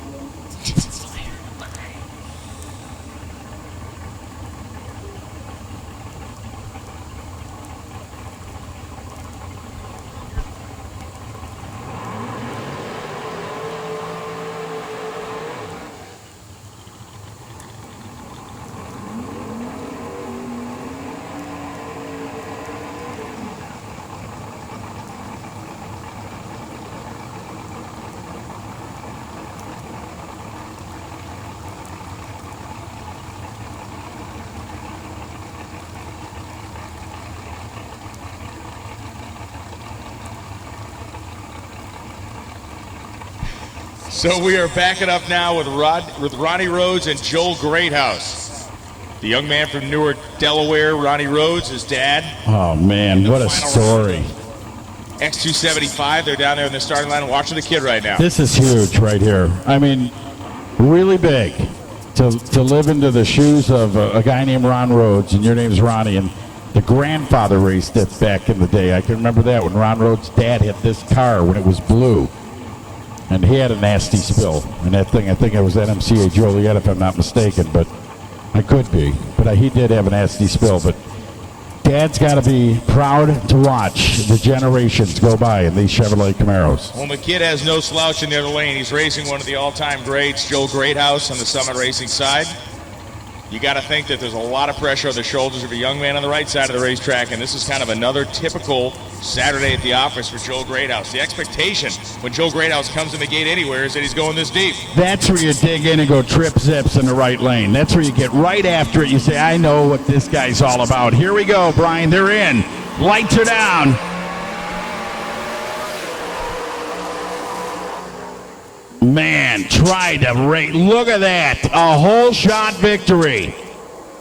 So we are backing up now with Ronnie Rhodes and Joel Greathouse. The young man from Newark, Delaware, Ronnie Rhodes, his dad. Oh, man, what a story. X275, they're down there in the starting line watching the kid right now. This is huge right here. I mean, really big to live into the shoes of a guy named Ron Rhodes, and your name's Ronnie, and the grandfather raced it back in the day. I can remember that when Ron Rhodes' dad hit this car when it was blue. And he had a nasty spill. And that thing, I think it was NMCA Joliet, if I'm not mistaken, but I could be. But he did have a nasty spill. But Dad's got to be proud to watch the generations go by in these Chevrolet Camaros. Well, McKidd has no slouch in the other lane. He's racing one of the all-time greats, Joel Greathouse, on the Summit Racing side. you got to think that there's a lot of pressure on the shoulders of a young man on the right side of the racetrack, and this is kind of another typical Saturday at the office for Joel Greathouse. The expectation when Joel Greathouse comes in the gate anywhere is that he's going this deep. That's where you dig in and go trip zips in the right lane. That's where you get right after it. You say, I know what this guy's all about. Here we go, Brian. They're in. Lights are down. Man, tried to rate. Look at that. A whole shot victory.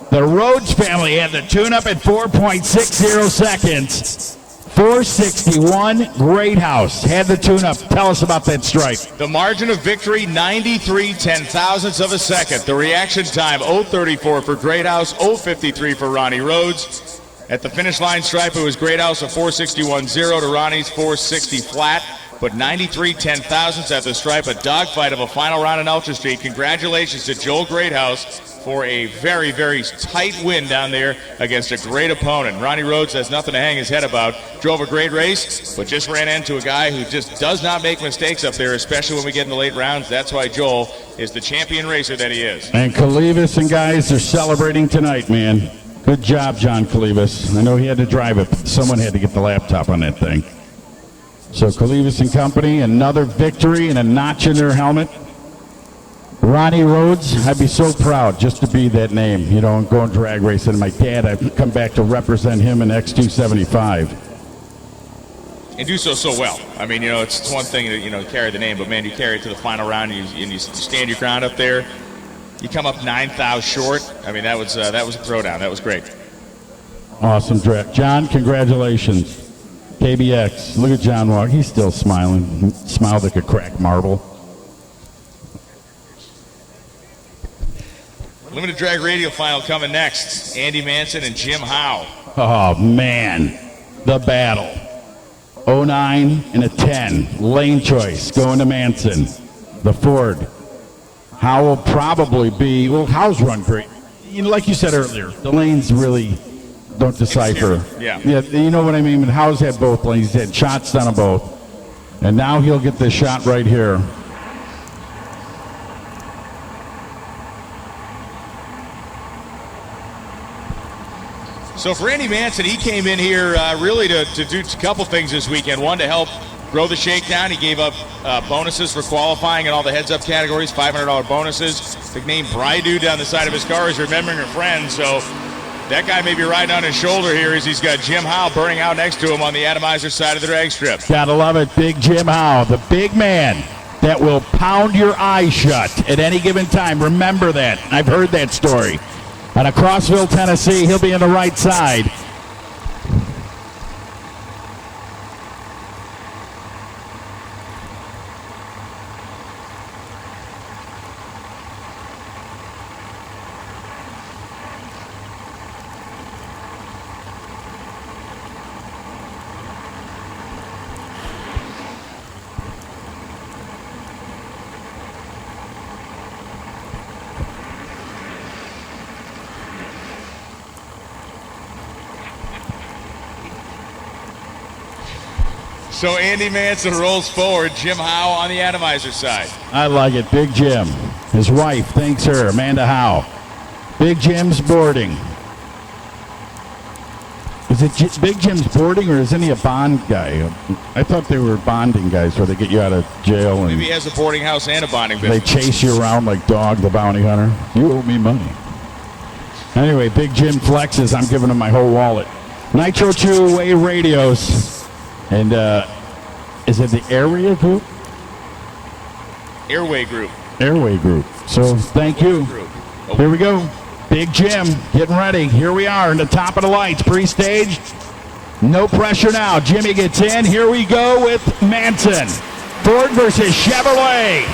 The Rhodes family had the tune-up at 4.60 seconds. 461. Greathouse had the tune-up. Tell us about that stripe. The margin of victory, 93 ten-thousandths of a second. The reaction time, 0.34 for Greathouse, 0.53 for Ronnie Rhodes. At the finish line stripe, it was Greathouse, a 461.0 to Ronnie's 460 flat. But 93 ten-thousandths at the stripe, a dogfight of a final round in Ultra Street. Congratulations to Joel Greathouse for a very, very tight win down there against a great opponent. Ronnie Rhodes has nothing to hang his head about. Drove a great race, but just ran into a guy who just does not make mistakes up there, especially when we get in the late rounds. That's why Joel is the champion racer that he is. And Kalivas and guys are celebrating tonight, man. Good job, John Kalivas. I know he had to drive it, but someone had to get the laptop on that thing. So Kalivas and company, another victory and a notch in their helmet. Ronnie Rhodes, I'd be so proud just to be that name, you know, and go and drag racing. My dad, I've come back to represent him in X275. And do so well. I mean, you know, it's one thing to, you know, carry the name, but man, you carry it to the final round and you stand your ground up there. You come up 9 thou short. I mean, that was a throwdown. That was great. Awesome, Drek. John, congratulations. KBX, look at John walk. He's still smiling. Smiled like a cracked marble. Limited drag radial final coming next. Andy Manson and Jim Howe. Oh, man. The battle. 09 and a 10. Lane choice going to Manson. The Ford. Howe will probably be, well, Howe's run great. You know, like you said earlier, the lanes really don't decipher. Yeah, you know what I mean? But Howe's had both lanes. He's had shots done on both. And now he'll get this shot right here. So for Andy Manson, he came in here really to do a couple things this weekend. One, to help grow the shakedown. He gave up bonuses for qualifying in all the heads-up categories, $500 bonuses. Big name Brydu down the side of his car is remembering her friend. So that guy may be riding on his shoulder here as he's got Jim Howe burning out next to him on the atomizer side of the drag strip. Gotta love it, Big Jim Howe, the big man that will pound your eyes shut at any given time. Remember that. I've heard that story. Out of Crossville, Tennessee, he'll be on the right side. So Andy Manson rolls forward, Jim Howe on the atomizer side. I like it, Big Jim. His wife thanks her, Amanda Howe. Big Jim's boarding. Is it Big Jim's boarding, or isn't he a bond guy? I thought they were bonding guys where they get you out of jail. And maybe he has a boarding house and a bonding business. They chase you around like Dog the Bounty Hunter. You owe me money. Anyway, Big Jim flexes. I'm giving him my whole wallet. Nitro 2-way radios. And is it the Airway Group? Airway Group. Airway Group. So thank you. Here we go. Big Jim getting ready. Here we are in the top of the lights. Pre-stage. No pressure now. Jimmy gets in. Here we go with Manson. Ford versus Chevrolet.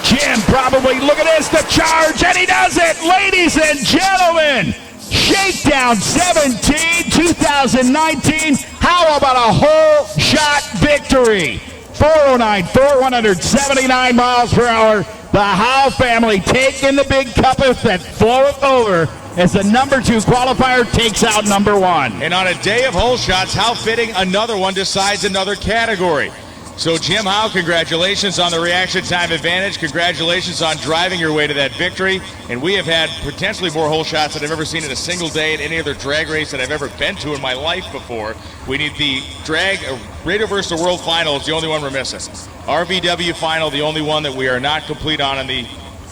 Jim probably, look at this, the charge, and he does it. Ladies and gentlemen, Shakedown 17, 2019. How about a whole shot victory? 409, 179 miles per hour. The Howe family taking the big cuppeth that floweth over as the number 2 qualifier takes out number 1. And on a day of hole shots, how fitting another one decides another category. So Jim Howe, congratulations on the reaction time advantage. Congratulations on driving your way to that victory. And we have had potentially more hole shots than I've ever seen in a single day at any other drag race that I've ever been to in my life before. We need the drag Radial versus the World Final is the only one we're missing. RVW Final, the only one that we are not complete on in the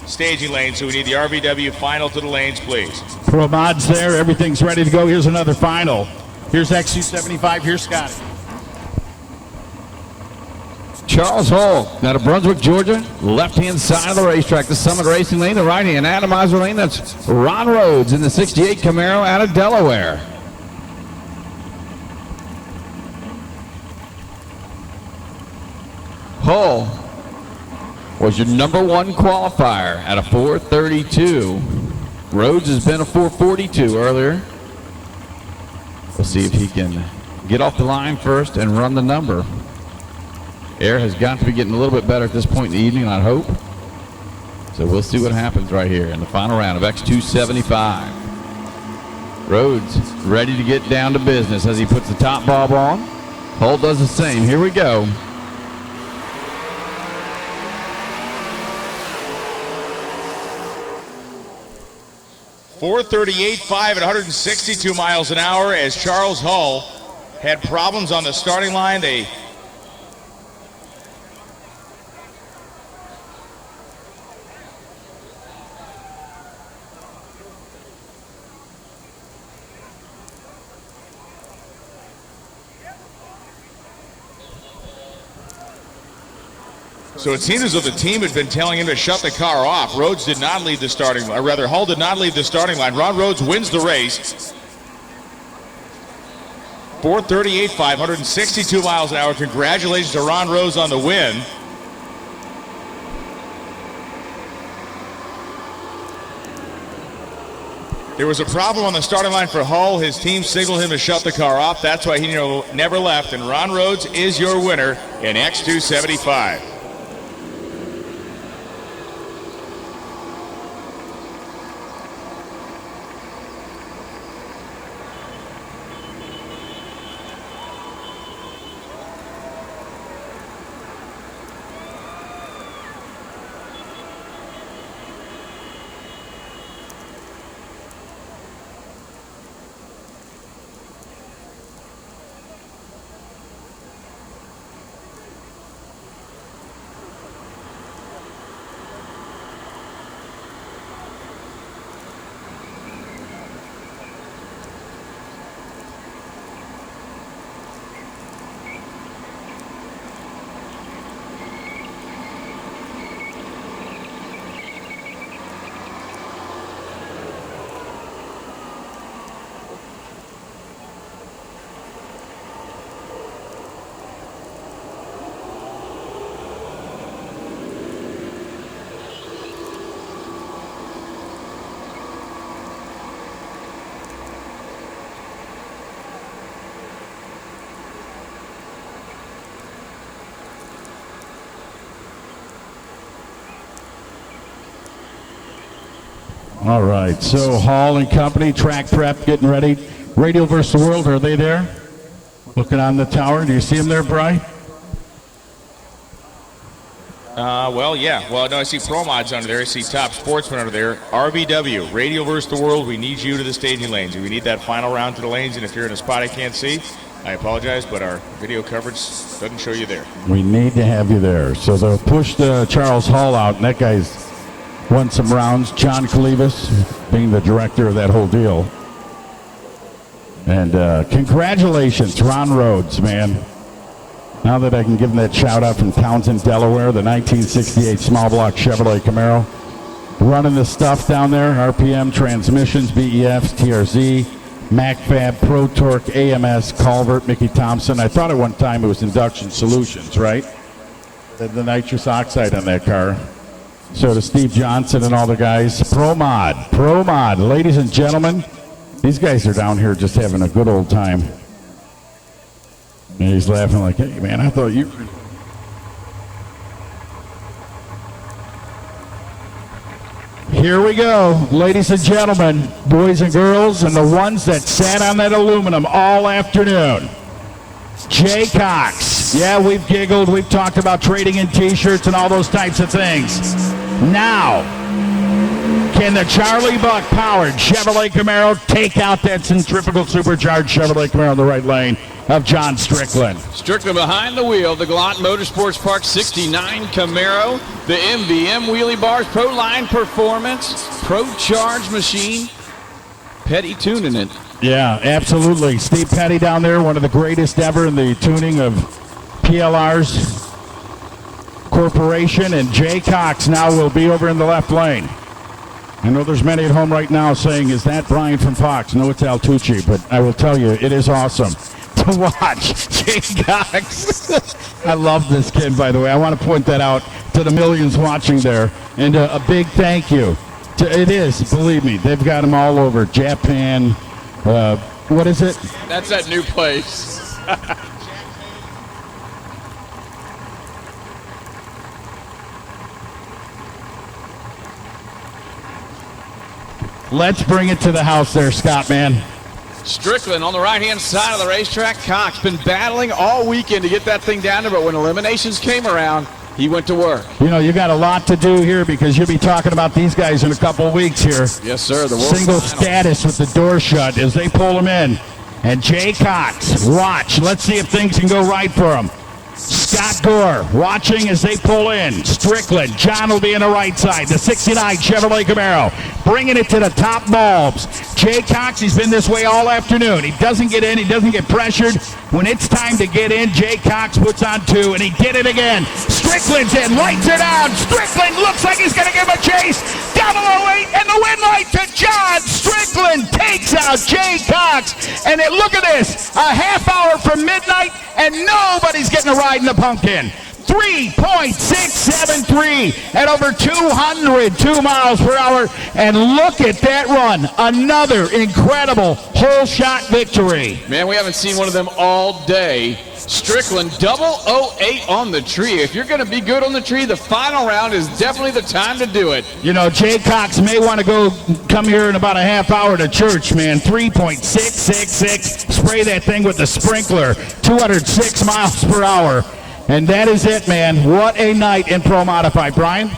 staging lane. So we need the RVW Final to the lanes, please. Pro mods there. Everything's ready to go. Here's another final. Here's X275. Here's Scotty. Charles Hall out of Brunswick, Georgia, left-hand side of the racetrack, the Summit Racing lane, the right-hand atomizer lane. That's Ron Rhodes in the 68 Camaro out of Delaware. Hall was your number one qualifier at a 432. Rhodes has been a 442 earlier. We'll see if he can get off the line first and run the number. Air has got to be getting a little bit better at this point in the evening, I'd hope. So we'll see what happens right here in the final round of X275. Rhodes ready to get down to business as he puts the top bob on. Hull does the same. Here we go. .438.5 at 162 miles an hour as Charles Hull had problems on the starting line. So it seemed as though the team had been telling him to shut the car off. Rhodes did not leave the starting line, or rather, Hull did not leave the starting line. Ron Rhodes wins the race. 438.5, 162 miles an hour. Congratulations to Ron Rhodes on the win. There was a problem on the starting line for Hull. His team signaled him to shut the car off. That's why he never left. And Ron Rhodes is your winner in X275. All right, so Hall and company, track prep, getting ready. Radial versus the World, are they there? Looking on the tower. Do you see them there, Bry? Well, yeah. Well, no, I see Pro Mods under there. I see Top Sportsman under there. RVW, Radial versus the World. We need you to the staging lanes. We need that final round to the lanes, and if you're in a spot I can't see, I apologize, but our video coverage doesn't show you there. We need to have you there. So they'll push Charles Hall out, and that guy's won some rounds. John Kalivas being the director of that whole deal. And congratulations, Ron Rhodes, man. Now that I can give him that shout out from Townsend, Delaware, the 1968 small block Chevrolet Camaro. Running the stuff down there, RPM, transmissions, BEFs, TRZ, MacFab, Pro Torque, AMS, Calvert, Mickey Thompson. I thought at one time it was Induction Solutions, right? The nitrous oxide on that car. So to Steve Johnson and all the guys. Pro Mod. Ladies and gentlemen, these guys are down here just having a good old time. And he's laughing like, hey, man, I thought you... Here we go, ladies and gentlemen, boys and girls, and the ones that sat on that aluminum all afternoon. Jay Cox. Yeah, we've giggled. We've talked about trading in T-shirts and all those types of things. Now, can the Charlie Buck-powered Chevrolet Camaro take out that centrifugal supercharged Chevrolet Camaro in the right lane of John Strickland? Strickland behind the wheel, the Gallant Motorsports Park 69 Camaro, the MVM Wheelie Bars, Pro Line Performance, Pro Charge Machine, Petty tuning it. Yeah, absolutely. Steve Petty down there, one of the greatest ever in the tuning of PLR's Corporation, and Jay Cox now will be over in the left lane. I know there's many at home right now saying, is that Brian from Fox? No, it's Al Tucci, but I will tell you, it is awesome to watch. Jay Cox. I love this kid, by the way. I want to point that out to the millions watching there. And a big thank you. It is, believe me. They've got them all over. Japan. What is it? That's that new place. Let's bring it to the house there, Scott, man. Strickland on the right-hand side of the racetrack. Cox been battling all weekend to get that thing down there, but when eliminations came around, he went to work. You know, you got a lot to do here because you'll be talking about these guys in a couple of weeks here. Yes, sir. The World Single Final. status with the door shut as they pull him in. And Jay Cox, watch. Let's see if things can go right for him. Scott Gore watching as they pull in. Strickland, John will be on the right side. The 69 Chevrolet Camaro bringing it to the top bulbs. Jay Cox, he's been this way all afternoon. He doesn't get in. He doesn't get pressured. When it's time to get in, Jay Cox puts on 2, and he did it again. Strickland's in, lights are down. Strickland looks like he's going to give him a chase. 008 and the win light to John Strickland takes out Jay Cox. And look at this, a half hour from midnight, and nobody's getting a ride in the pumpkin. 3.673 at over 202 miles per hour. And look at that run. Another incredible whole shot victory. Man, we haven't seen one of them all day. Strickland 008 on the tree. If you're going to be good on the tree, the final round is definitely the time to do it. You know, Jay Cox may want to come here in about a half hour to church, man. 3.666. Spray that thing with the sprinkler. 206 miles per hour. And that is it, man. What a night in Pro Modified. Brian?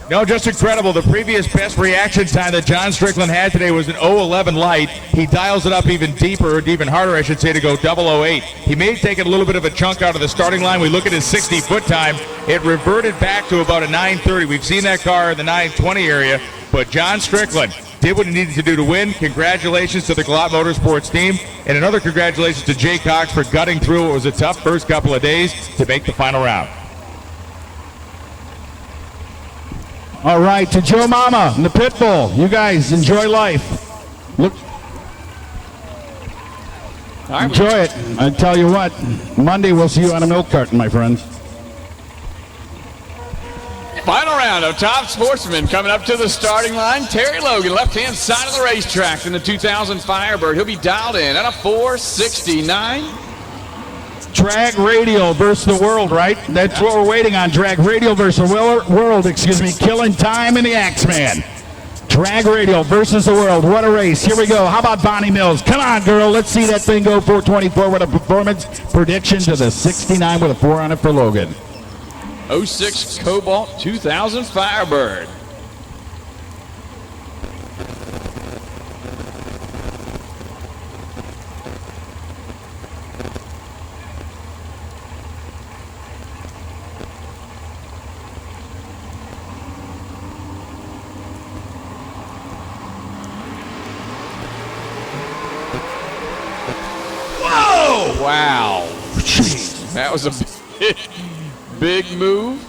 No, just incredible. The previous best reaction time that John Strickland had today was an 011 light. He dials it up even deeper, even harder, I should say, to go 008. He may have taken a little bit of a chunk out of the starting line. We look at his 60-foot time. It reverted back to about a 9:30. We've seen that car in the 9:20 area, but John Strickland did what he needed to do to win. Congratulations to the Gallant Motorsports team, and another congratulations to Jay Cox for gutting through what was a tough first couple of days to make the final round. All right, to Joe Mama and the Pit Bull. You guys enjoy life. Look, enjoy it. I tell you what, Monday we'll see you on a milk carton, my friends. Final round of Top Sportsman coming up to the starting line. Terry Logan, left-hand side of the racetrack in the 2000 Firebird. He'll be dialed in at a 469. Drag Radial versus the World, right? That's what we're waiting on. Drag Radial versus the World, Killing Time in the Axeman. Drag Radial versus the World. What a race. Here we go. How about Bonnie Mills? Come on, girl. Let's see that thing go 424 with a performance prediction to the 69 with a 4 on it for Logan. 06 Cobalt 2000 Firebird. Whoa! Wow. Jeez. That was a big move.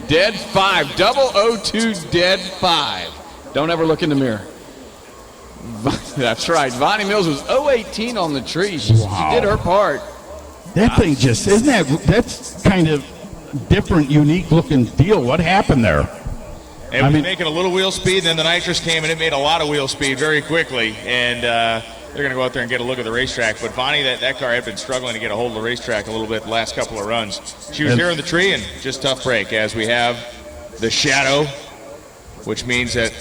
Dead 5. 002 dead 5. Don't ever look in the mirror. That's right. Bonnie Mills was 018 on the tree. She did her part. That thing just, that's kind of different, unique looking deal. What happened there? It was making a little wheel speed, and then the nitrous came, and it made a lot of wheel speed very quickly. And they're going to go out there and get a look at the racetrack. But Bonnie, that car had been struggling to get a hold of the racetrack a little bit the last couple of runs. She was here in the tree, and just tough break as we have the shadow, which means that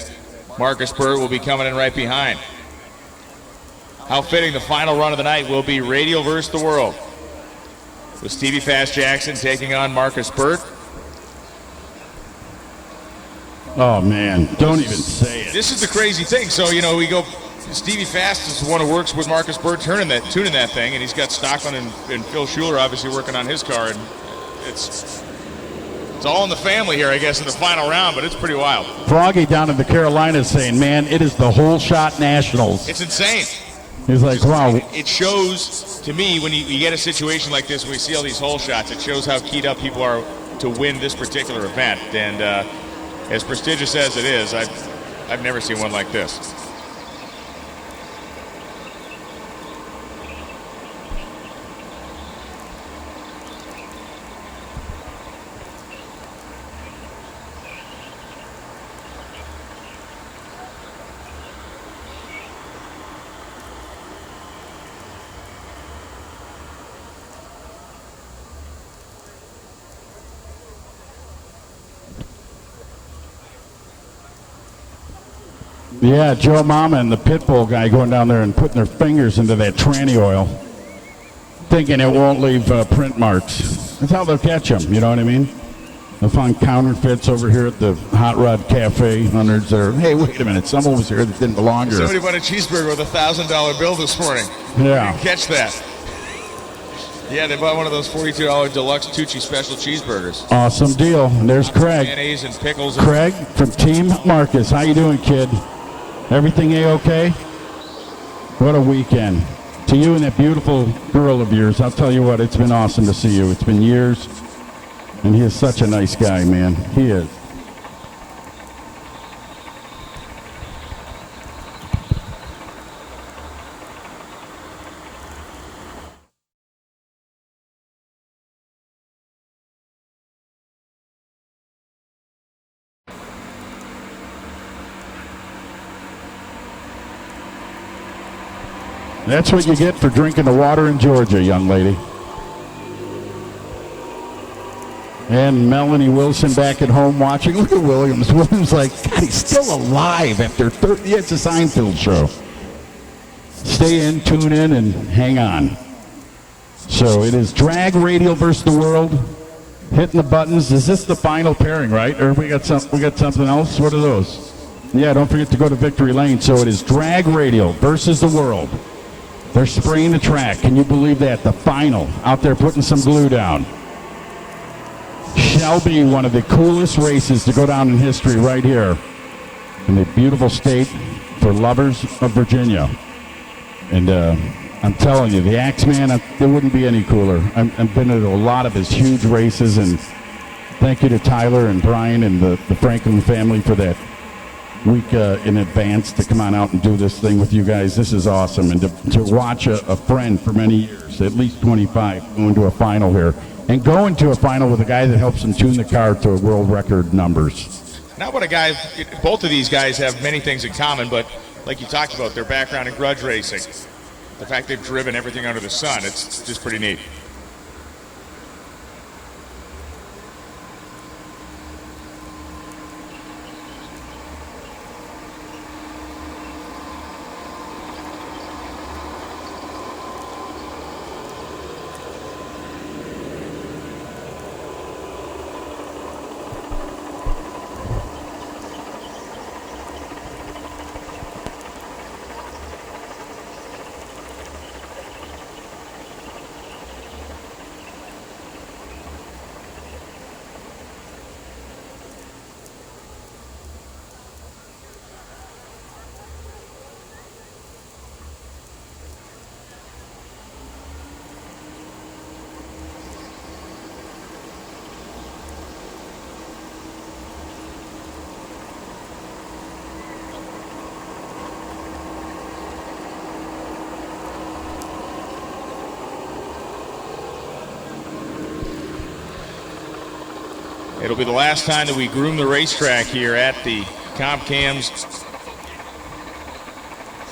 Marcus Bird will be coming in right behind. How fitting the final run of the night will be Radial versus the World. with Stevie Fast Jackson taking on Marcus Burt. Oh, man, don't even say it. This is the crazy thing. So, you know, we go, Stevie Fast is the one who works with Marcus Burt tuning that thing, and he's got Stockland and Phil Schuler obviously working on his car, and it's all in the family here, I guess, in the final round, but it's pretty wild. Froggy down in the Carolinas saying, man, it is the whole shot Nationals. It's insane. He's like, wow. It shows, to me, when you get a situation like this, when we see all these hole shots, it shows how keyed up people are to win this particular event. And as prestigious as it is, I've never seen one like this. Yeah, Joe Mama and the Pitbull guy going down there and putting their fingers into that tranny oil, thinking it won't leave print marks. That's how they'll catch them, you know what I mean? They'll find counterfeits over here at the Hot Rod Cafe. Hundreds that are, hey, wait a minute, someone was here that didn't belong here. Somebody bought a cheeseburger with a $1,000 bill this morning. Yeah. You didn't catch that. Yeah, they bought one of those $42 deluxe Tucci special cheeseburgers. Awesome deal. And there's Craig. Mayonnaise and pickles. Craig from Team Marcus. How you doing, kid? Everything A-okay? What a weekend. To you and that beautiful girl of yours, I'll tell you what, it's been awesome to see you. It's been years, and he is such a nice guy, man. He is. That's what you get for drinking the water in Georgia, young lady. And Melanie Wilson back at home watching. Look at Williams. Williams like, God, he's still alive after 30. Yeah, it's a Seinfeld show. Stay in, tune in, and hang on. So it is drag Radial versus the world. Hitting the buttons. Is this the final pairing, right? Or we got something else? What are those? Yeah, don't forget to go to Victory Lane. So it is drag Radial versus the world. They're spraying the track. Can you believe that? The final. Out there putting some glue down. Shall be one of the coolest races to go down in history right here in the beautiful state for lovers of Virginia. And I'm telling you, the Axeman, it wouldn't be any cooler. I've been to a lot of his huge races, and thank you to Tyler and Brian and the Franklin family for that week in advance to come on out and do this thing with you guys. This is awesome. And to watch a friend for many years, at least 25, going to a final here. And going to a final with a guy that helps him tune the car to world record numbers. Not what a guy, both of these guys have many things in common, but like you talked about, their background in grudge racing. The fact they've driven everything under the sun, it's just pretty neat. It'll be the last time that we groom the racetrack here at the Comp Cam's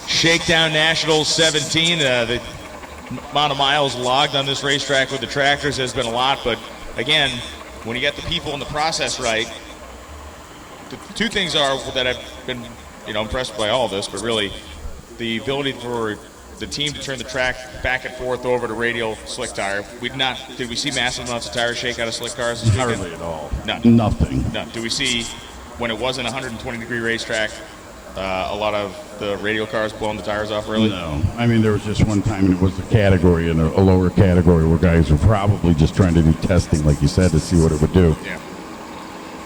Shakedown Nationals 17. The amount of miles logged on this racetrack with the tractors has been a lot, but again, when you get the people in the process right, the two things are that I've been impressed by all of this, but really the ability for the team to turn the track back and forth over to radial slick tire. Did we see massive amounts of tire shake out of slick cars this weekend? Hardly at all. None. Nothing. None. Do we see, when it wasn't a 120-degree racetrack, a lot of the radial cars blowing the tires off early? No. I mean, there was just one time, and it was a category, in a lower category, where guys were probably just trying to do testing, like you said, to see what it would do. Yeah.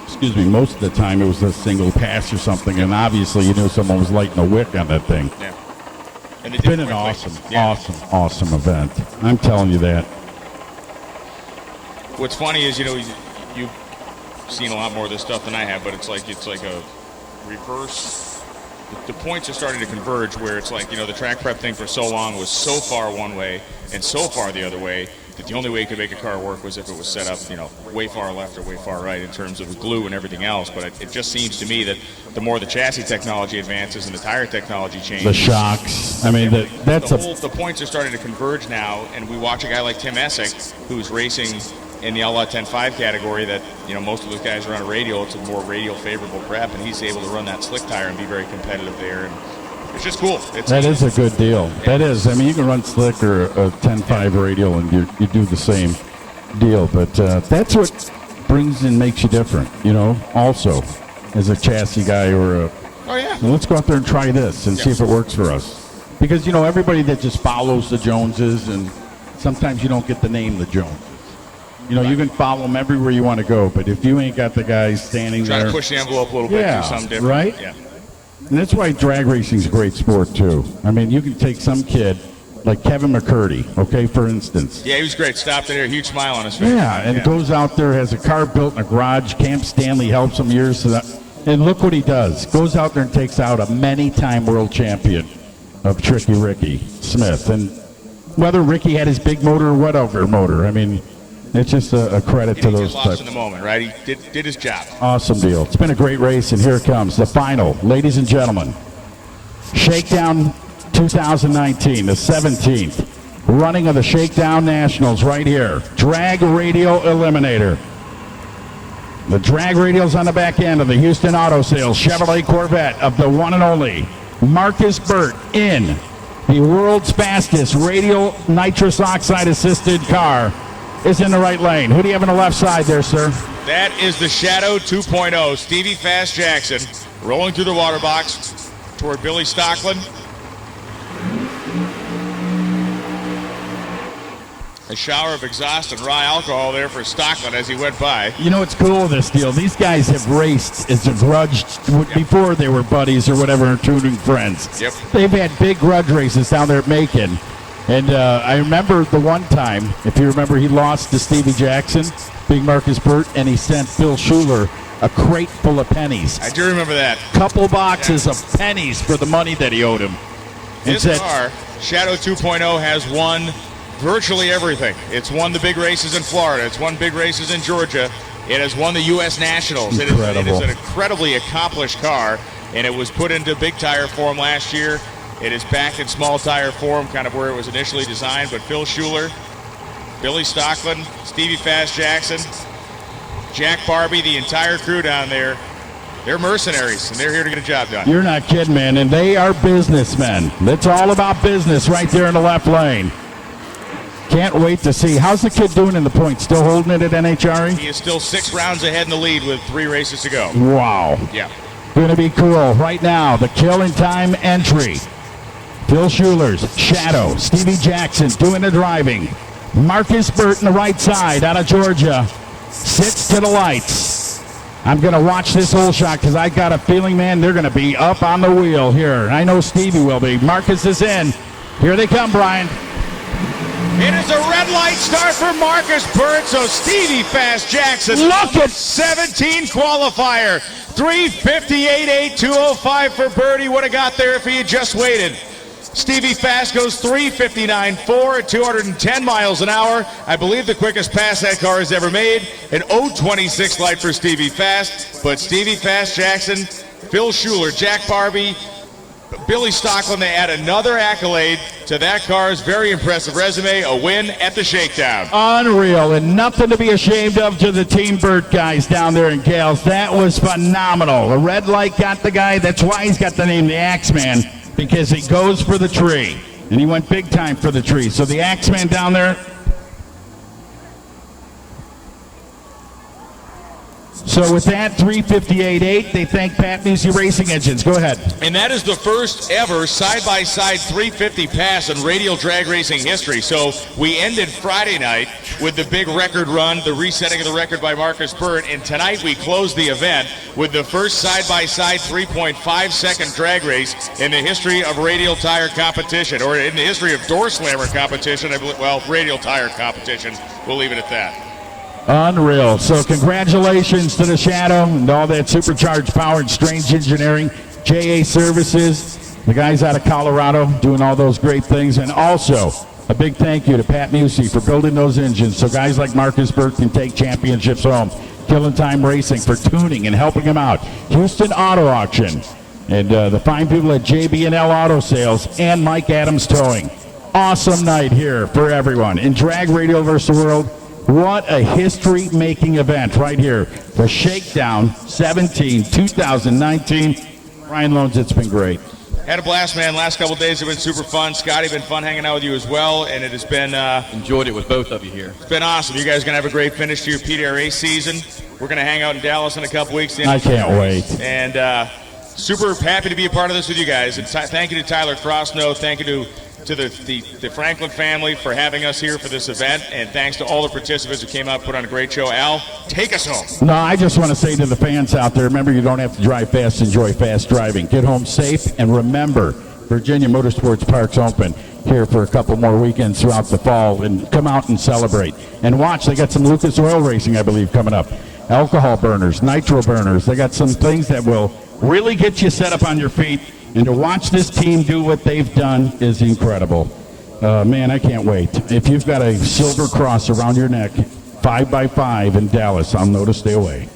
Excuse me, most of the time it was a single pass or something, and obviously you knew someone was lighting a wick on that thing. Yeah. And It's been an awesome event. I'm telling you that. What's funny is, you've seen a lot more of this stuff than I have, but it's like a reverse. The points are starting to converge where it's like, the track prep thing for so long was so far one way and so far the other way that the only way you could make a car work was if it was set up, way far left or way far right in terms of the glue and everything else. But it just seems to me that the more the chassis technology advances and the tire technology changes, The shocks. I mean, the points are starting to converge now, and we watch a guy like Tim Essick, who's racing in the Outlaw 10.5 category that, most of those guys are on a radial. It's a more radial favorable prep, and he's able to run that slick tire and be very competitive there. And it's just cool. That is a good deal. That is. I mean, you can run slick or a 10.5 radial, and you do the same deal. But that's what brings and makes you different, also, as a chassis guy or a... Oh, yeah. Well, let's go out there and try this and see if it works for us. Because, everybody that just follows the Joneses, and sometimes you don't get the name the Joneses. You can follow them everywhere you want to go, but if you ain't got the guys standing Try there... to push the envelope a little bit, do something different. Right? Yeah. And that's why drag racing's a great sport, too. I mean, you can take some kid like Kevin McCurdy, okay, for instance. Yeah, he was great. Stopped in there, huge smile on his face. Yeah, and goes out there, has a car built in a garage. Camp Stanley helps him years to that. And look what he does. Goes out there and takes out a many-time world champion of Tricky Ricky Smith. And whether Ricky had his big motor or whatever motor, I mean, it's just a credit to those lost types. in the moment, right? He did his job. Awesome deal. It's been a great race, and here it comes, the final. Ladies and gentlemen, Shakedown 2019, the 17th running of the Shakedown Nationals right here. Drag Radial Eliminator. The drag radials on the back end of the Houston Auto Sales Chevrolet Corvette of the one and only Marcus Burt in the world's fastest radial nitrous oxide assisted car is in the right lane. Who do you have on the left side there, sir? That is the Shadow 2.0. Stevie Fast Jackson rolling through the water box toward Billy Stocklin. A shower of exhaust and raw alcohol there for Stocklin as he went by. It's cool, this deal. These guys have raced as a grudge before they were buddies or whatever, tuning friends. Yep. They've had big grudge races down there at Macon. And I remember the one time, if you remember, he lost to Stevie Jackson, Big Marcus Burt, and he sent Phil Schuler a crate full of pennies. I do remember that. Couple boxes of pennies for the money that he owed him. His car, Shadow 2.0, has won virtually everything. It's won the big races in Florida. It's won big races in Georgia. It has won the U.S. Nationals. It is an incredibly accomplished car, and it was put into big tire form last year. It is back in small tire form, kind of where it was initially designed. But Phil Schuler, Billy Stocklin, Stevie Fast Jackson, Jack Barbie, the entire crew down there, they're mercenaries, and they're here to get a job done. You're not kidding, man. And they are businessmen. It's all about business right there in the left lane. Can't wait to see. How's the kid doing in the points? Still holding it at NHRE? He is still 6 rounds ahead in the lead with 3 races to go. Wow. Yeah. Going to be cool. Right now, the killing time entry. Phil Schuler's Shadow, Stevie Jackson doing the driving. Marcus Burt on the right side out of Georgia sits to the lights. I'm going to watch this whole shot because I got a feeling, man, they're going to be up on the wheel here. I know Stevie will be. Marcus is in. Here they come, Brian. It is a red light start for Marcus Burt, so Stevie Fast Jackson. Look at 17 qualifier. 3:58.8205 for Burt. He would have got there if he had just waited. Stevie Fast goes 3:59.4 at 210 miles an hour. I believe the quickest pass that car has ever made. An 0.26 light for Stevie Fast. But Stevie Fast Jackson, Phil Schuler, Jack Barbie, Billy Stocklin, they add another accolade to that car's very impressive resume, a win at the Shakedown. Unreal, and nothing to be ashamed of to the Team Burt guys down there in Gales. That was phenomenal. A red light got the guy. That's why he's got the name the Axeman, because he goes for the tree. And he went big time for the tree. So the Axeman down there. So with that, 358.8, they thank Pat Musi Racing Engines. Go ahead. And that is the first ever side-by-side 350 pass in Radial drag racing history. So we ended Friday night with the big record run, the resetting of the record by Marcus Burt, and tonight we closed the event with the first side-by-side 3.5-second drag race in the history of Radial tire competition, or in the history of door slammer competition. Well, Radial tire competition. We'll leave it at that. Unreal. So congratulations to the Shadow and all that supercharged power and strange engineering, JA Services, the guys out of Colorado doing all those great things, and also a big thank you to Pat Musi for building those engines so guys like Marcus Burt can take championships home. Killing Time Racing for tuning and helping him out. Houston Auto Auction and the fine people at JB&L Auto Sales and Mike Adams Towing. Awesome night here for everyone in Drag Radio vs. the World. What a history-making event right here. The Shakedown 17, 2019. Ryan Loans, it's been great. Had a blast, man. Last couple days have been super fun. Scotty, been fun hanging out with you as well, and it has been... Enjoyed it with both of you here. It's been awesome. You guys are going to have a great finish to your PDRA season. We're going to hang out in Dallas in a couple weeks. I can't wait. And super happy to be a part of this with you guys. And thank you to Tyler Frostno. Thank you to the Franklin family for having us here for this event, and thanks to all the participants who came out and put on a great show. Al, take us home. No, I just want to say to the fans out there, remember, you don't have to drive fast, enjoy fast driving. Get home safe, and remember, Virginia Motorsports Park's open here for a couple more weekends throughout the fall, and come out and celebrate. And watch, they got some Lucas Oil Racing, I believe, coming up. Alcohol burners, nitro burners. They got some things that will really get you set up on your feet. And to watch this team do what they've done is incredible. Man, I can't wait. If you've got a silver cross around your neck, 5x5 in Dallas, I'll know to stay away.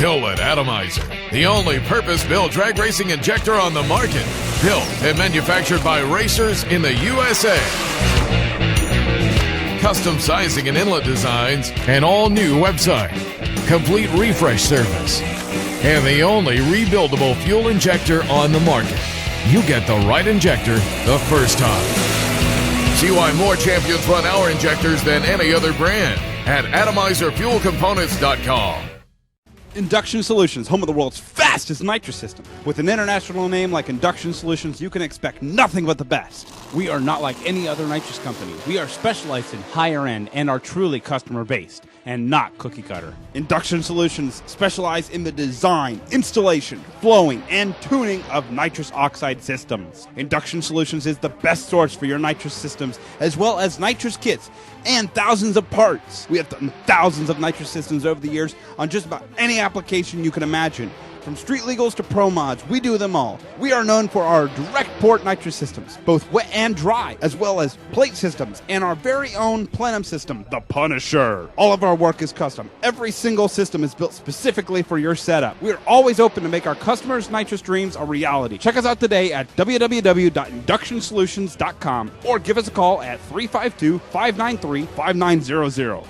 Hillwood Atomizer, the only purpose-built drag racing injector on the market. Built and manufactured by racers in the USA. Custom sizing and inlet designs, an all-new website, complete refresh service, and the only rebuildable fuel injector on the market. You get the right injector the first time. See why more champions run our injectors than any other brand at atomizerfuelcomponents.com. Induction Solutions, home of the world's fastest nitrous system. With an international name like Induction Solutions, you can expect nothing but the best. We are not like any other nitrous company. We are specialized in higher end and are truly customer based and not cookie cutter. Induction Solutions specialize in the design, installation, flowing, and tuning of nitrous oxide systems. Induction Solutions is the best source for your nitrous systems, as well as nitrous kits and thousands of parts. We have done thousands of nitrous systems over the years on just about any application you can imagine. From street legals to pro mods, we do them all. We are known for our direct port nitrous systems, both wet and dry, as well as plate systems, and our very own plenum system, the Punisher. All of our work is custom. Every single system is built specifically for your setup. We are always open to make our customers' nitrous dreams a reality. Check us out today at www.inductionsolutions.com or give us a call at 352-593-5900.